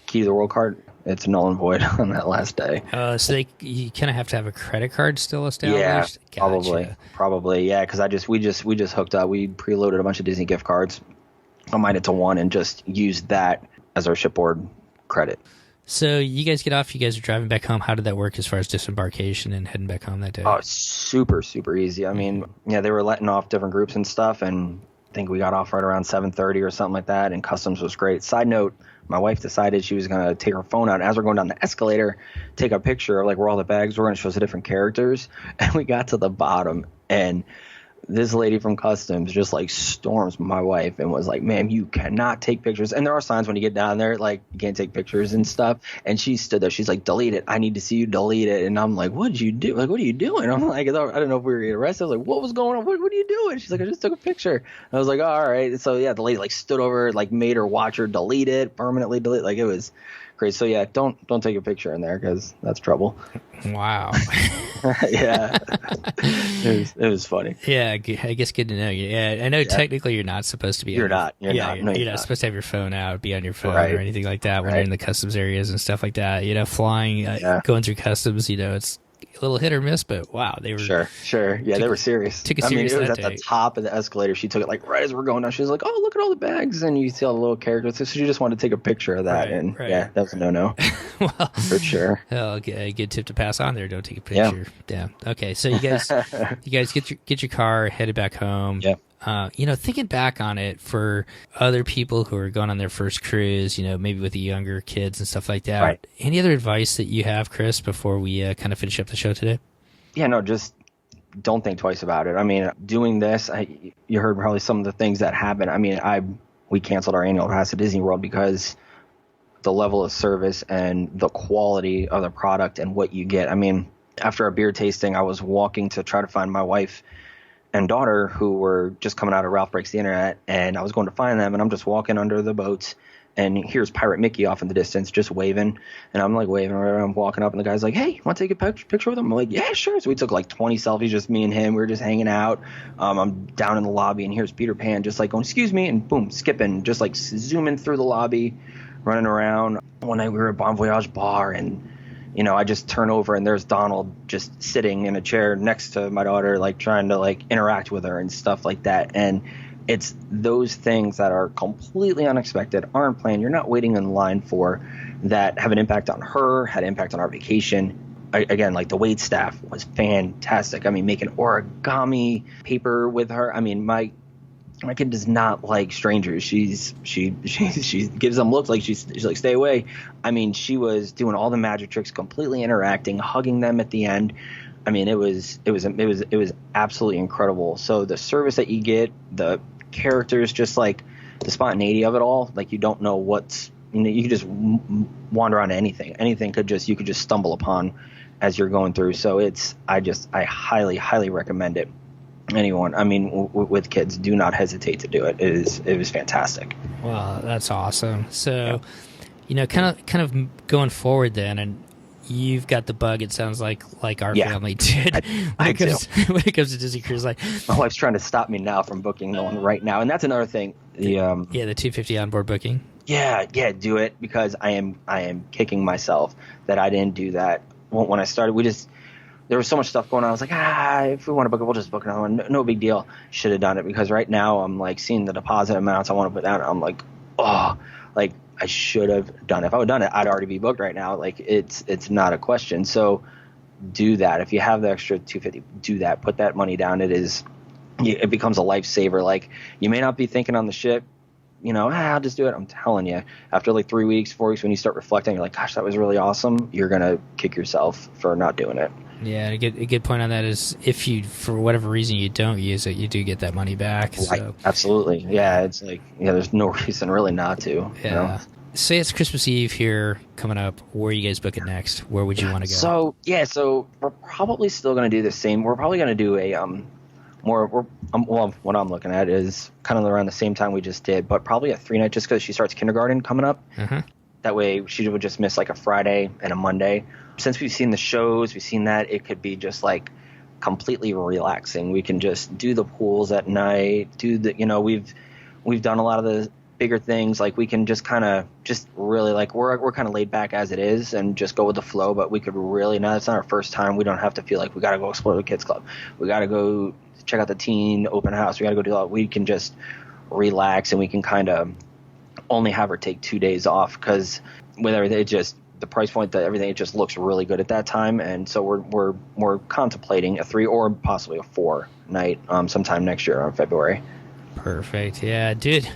key to the world card, it's null and void on that last day. So you kind of have to have a credit card still established? Yeah, gotcha. Probably, yeah, because we just hooked up. We preloaded a bunch of Disney gift cards, combined it to one, and just used that as our shipboard credit. So you guys get off, you guys are driving back home. How did that work as far as disembarkation and heading back home that day? Oh, super, super easy. I mean, yeah, they were letting off different groups and stuff, and I think we got off right around 7:30 or something like that, and customs was great. Side note, my wife decided she was going to take her phone out, and as we're going down the escalator, take a picture of like where all the bags were, and it shows the different characters, and we got to the bottom, and this lady from customs just like storms my wife and was like, ma'am, you cannot take pictures. And there are signs when you get down there, like you can't take pictures and stuff. And she stood there. She's like, delete it. I need to see you delete it. And I'm like, what did you do? Like, what are you doing? I'm like, I don't know if we were getting arrested. I was like, what was going on? What are you doing? She's like, I just took a picture. And I was like, all right. So yeah, the lady like stood over, like made her watch her delete it, permanently delete. Like it was great. So yeah, don't take a picture in there because that's trouble. Wow. Yeah. It was funny. Yeah, I guess good to know. Yeah, I know technically you're not supposed to be. You're not. You're not supposed to have your phone out, be on your phone or anything like that when you're in the customs areas and stuff like that. Flying, going through customs, it's a little hit or miss, but wow, they were sure. Yeah, they were serious. Took it serious. It was at the top of the escalator. She took it like right as we're going down. She was like, "Oh, look at all the bags," and you see all the little characters. So she just wanted to take a picture of that, yeah, that was a no. Well, for sure. Well, a good tip to pass on there. Don't take a picture. Yeah. Okay, so you guys get your car, headed back home. Yeah. Thinking back on it for other people who are going on their first cruise, maybe with the younger kids and stuff like that. Right. Any other advice that you have, Chris, before we kind of finish up the show today? Yeah, no, just don't think twice about it. I mean, doing this, you heard probably some of the things that happened. I mean, we canceled our annual pass to Disney World because the level of service and the quality of the product and what you get. I mean, after a beer tasting, I was walking to try to find my wife and daughter who were just coming out of Ralph Breaks the Internet, and I was going to find them, and I'm just walking under the boats, and here's Pirate Mickey off in the distance just waving, and I'm like waving around, I'm walking up, and the guy's like, hey, want to take a picture with him? I'm like, yeah, sure. So we took like 20 selfies, just me and him. We were just hanging out. I'm down in the lobby, and here's Peter Pan just like going, excuse me, and boom, skipping, just like zooming through the lobby, running around. One night we were at Bon Voyage Bar, and I just turn over and there's Donald just sitting in a chair next to my daughter, like trying to like interact with her and stuff like that. And it's those things that are completely unexpected, aren't planned, you're not waiting in line for, that have an impact on her, had an impact on our vacation. Again, like the wait staff was fantastic. I mean, making origami paper with her. I mean, my kid does not like strangers. She gives them looks like she's like, stay away. I mean, she was doing all the magic tricks, completely interacting, hugging them at the end. I mean, it was absolutely incredible. So the service that you get, the characters, just like the spontaneity of it all, like you don't know what's, you can just wander on anything. Anything you could just stumble upon as you're going through. So I highly, highly recommend it. Anyone, I mean, with kids, do not hesitate to do it. It was fantastic. Wow, that's awesome. So, kind of going forward then, and you've got the bug. It sounds like our family did. When it comes to Disney Cruise Line, my wife's trying to stop me now from booking the one right now, and that's another thing. The $250 onboard booking. Yeah, do it, because I am kicking myself that I didn't do that when I started. there was so much stuff going on. I was like, if we want to book it, we'll just book another one. No big deal. Should have done it, because right now I'm like seeing the deposit amounts I want to put down. I'm like, oh, like I should have done it. If I would have done it, I'd already be booked right now. Like it's not a question. So do that. If you have the extra $250, do that. Put that money down. It becomes a lifesaver. Like, you may not be thinking on the ship, I'll just do it. I'm telling you, after like 3 weeks, 4 weeks, when you start reflecting, you're like, gosh, that was really awesome. You're going to kick yourself for not doing it. Yeah, a good point on that is if you, for whatever reason, you don't use it, you do get that money back. Right. So. Absolutely. Yeah, it's like, there's no reason really not to. Yeah. Say it's Christmas Eve here coming up. Where are you guys booking next? Where would you want to go? So we're probably still going to do the same. We're probably going to do a what I'm looking at is kind of around the same time we just did, but probably a 3-night, just because she starts kindergarten coming up. Uh-huh. That way she would just miss like a Friday and a Monday. Since we've seen the shows, we've seen that it could be just like completely relaxing. We can just do the pools at night, we've done a lot of the bigger things. Like, we can just kind of really, like, we're kind of laid back as it is and just go with the flow, but we could really, now it's not our first time, we don't have to feel like we got to go explore the kids club, we got to go check out the teen open house, we got to go do that. We can just relax, and we can kind of only have her take 2 days off, because with everything, it just, the price point, that everything, it just looks really good at that time. And so we're contemplating a 3 or possibly a 4-night sometime next year in February. Perfect. Yeah, dude,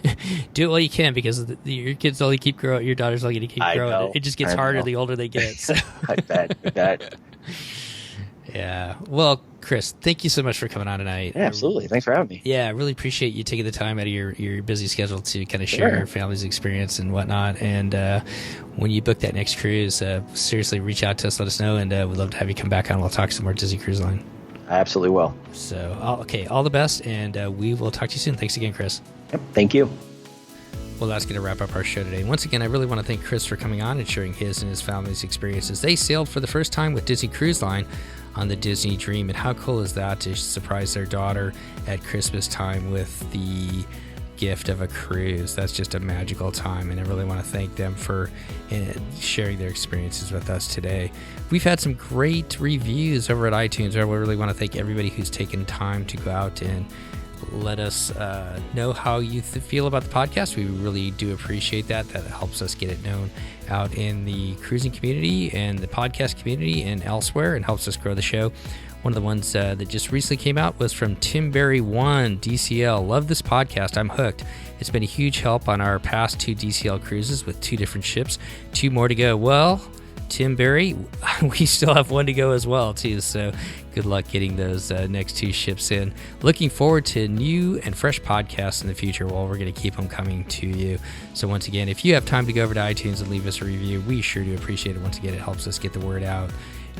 do it while you can, because your kids only keep growing. Your daughter's only going to keep growing. Know. It just gets harder the older they get. So. I bet. Yeah. Well, Chris, thank you so much for coming on tonight. Yeah, absolutely. Thanks for having me. Yeah, I really appreciate you taking the time out of your busy schedule to kind of share your family's experience and whatnot. And when you book that next cruise, seriously, reach out to us, let us know, and we'd love to have you come back on. We'll talk some more Disney Cruise Line. I absolutely will. So, okay, all the best, and we will talk to you soon. Thanks again, Chris. Yep, thank you. Well, that's going to wrap up our show today. Once again, I really want to thank Chris for coming on and sharing his and his family's experiences. They sailed for the first time with Disney Cruise Line on the Disney Dream, and how cool is that to surprise their daughter at Christmas time with the gift of a cruise? That's just a magical time, and I really want to thank them for sharing their experiences with us today. We've had some great reviews over at iTunes. I really want to thank everybody who's taken time to go out and let us know how you feel about the podcast. We really do appreciate that. That helps us get it known out in the cruising community and the podcast community and elsewhere, and helps us grow the show. One of the ones that just recently came out was from Tim Berry 1 DCL. Love this podcast. I'm hooked. It's been a huge help on our past 2 DCL cruises with 2 different ships. 2 more to go. Well, Tim Berry, we still have 1 to go as well, too. So good luck getting those next 2 ships in. Looking forward to new and fresh podcasts in the future. Well, we're going to keep them coming to you. So once again, if you have time to go over to iTunes and leave us a review, we sure do appreciate it. Once again, it helps us get the word out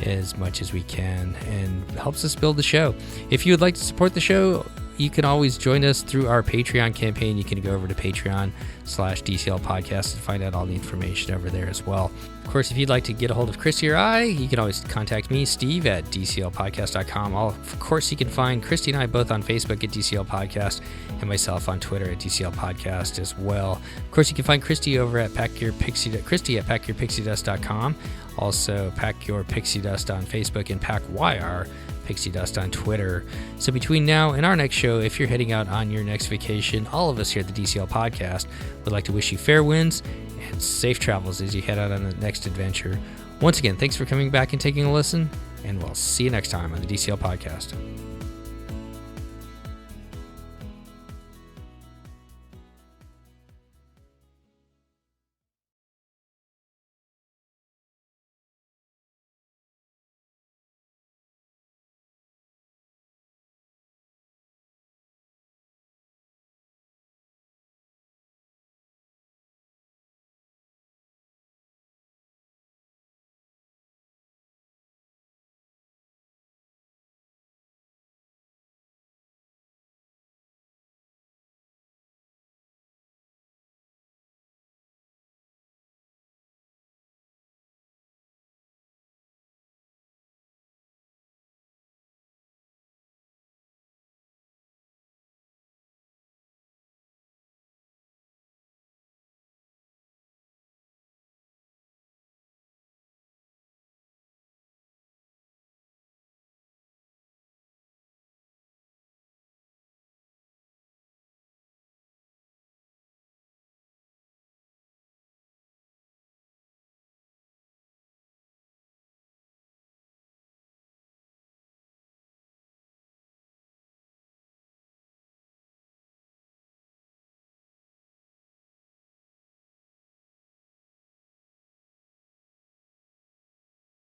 as much as we can and helps us build the show. If you would like to support the show, you can always join us through our Patreon campaign. You can go over to Patreon/DCL Podcast and find out all the information over there as well. Of course, if you'd like to get a hold of Christy or I, you can always contact me, Steve, at DCLpodcast.com. Of course, you can find Christy and I both on Facebook at DCL Podcast and myself on Twitter at DCL Podcast as well. Of course, you can find Christy over at Christy at PackYourPixieDust.com. Also, Pack Your Pixie Dust on Facebook and PackYR Pixie Dust on Twitter. So between now and our next show, if you're heading out on your next vacation, all of us here at the DCL Podcast would like to wish you fair winds and safe travels as you head out on the next adventure. Once again, thanks for coming back and taking a listen, and we'll see you next time on the DCL Podcast.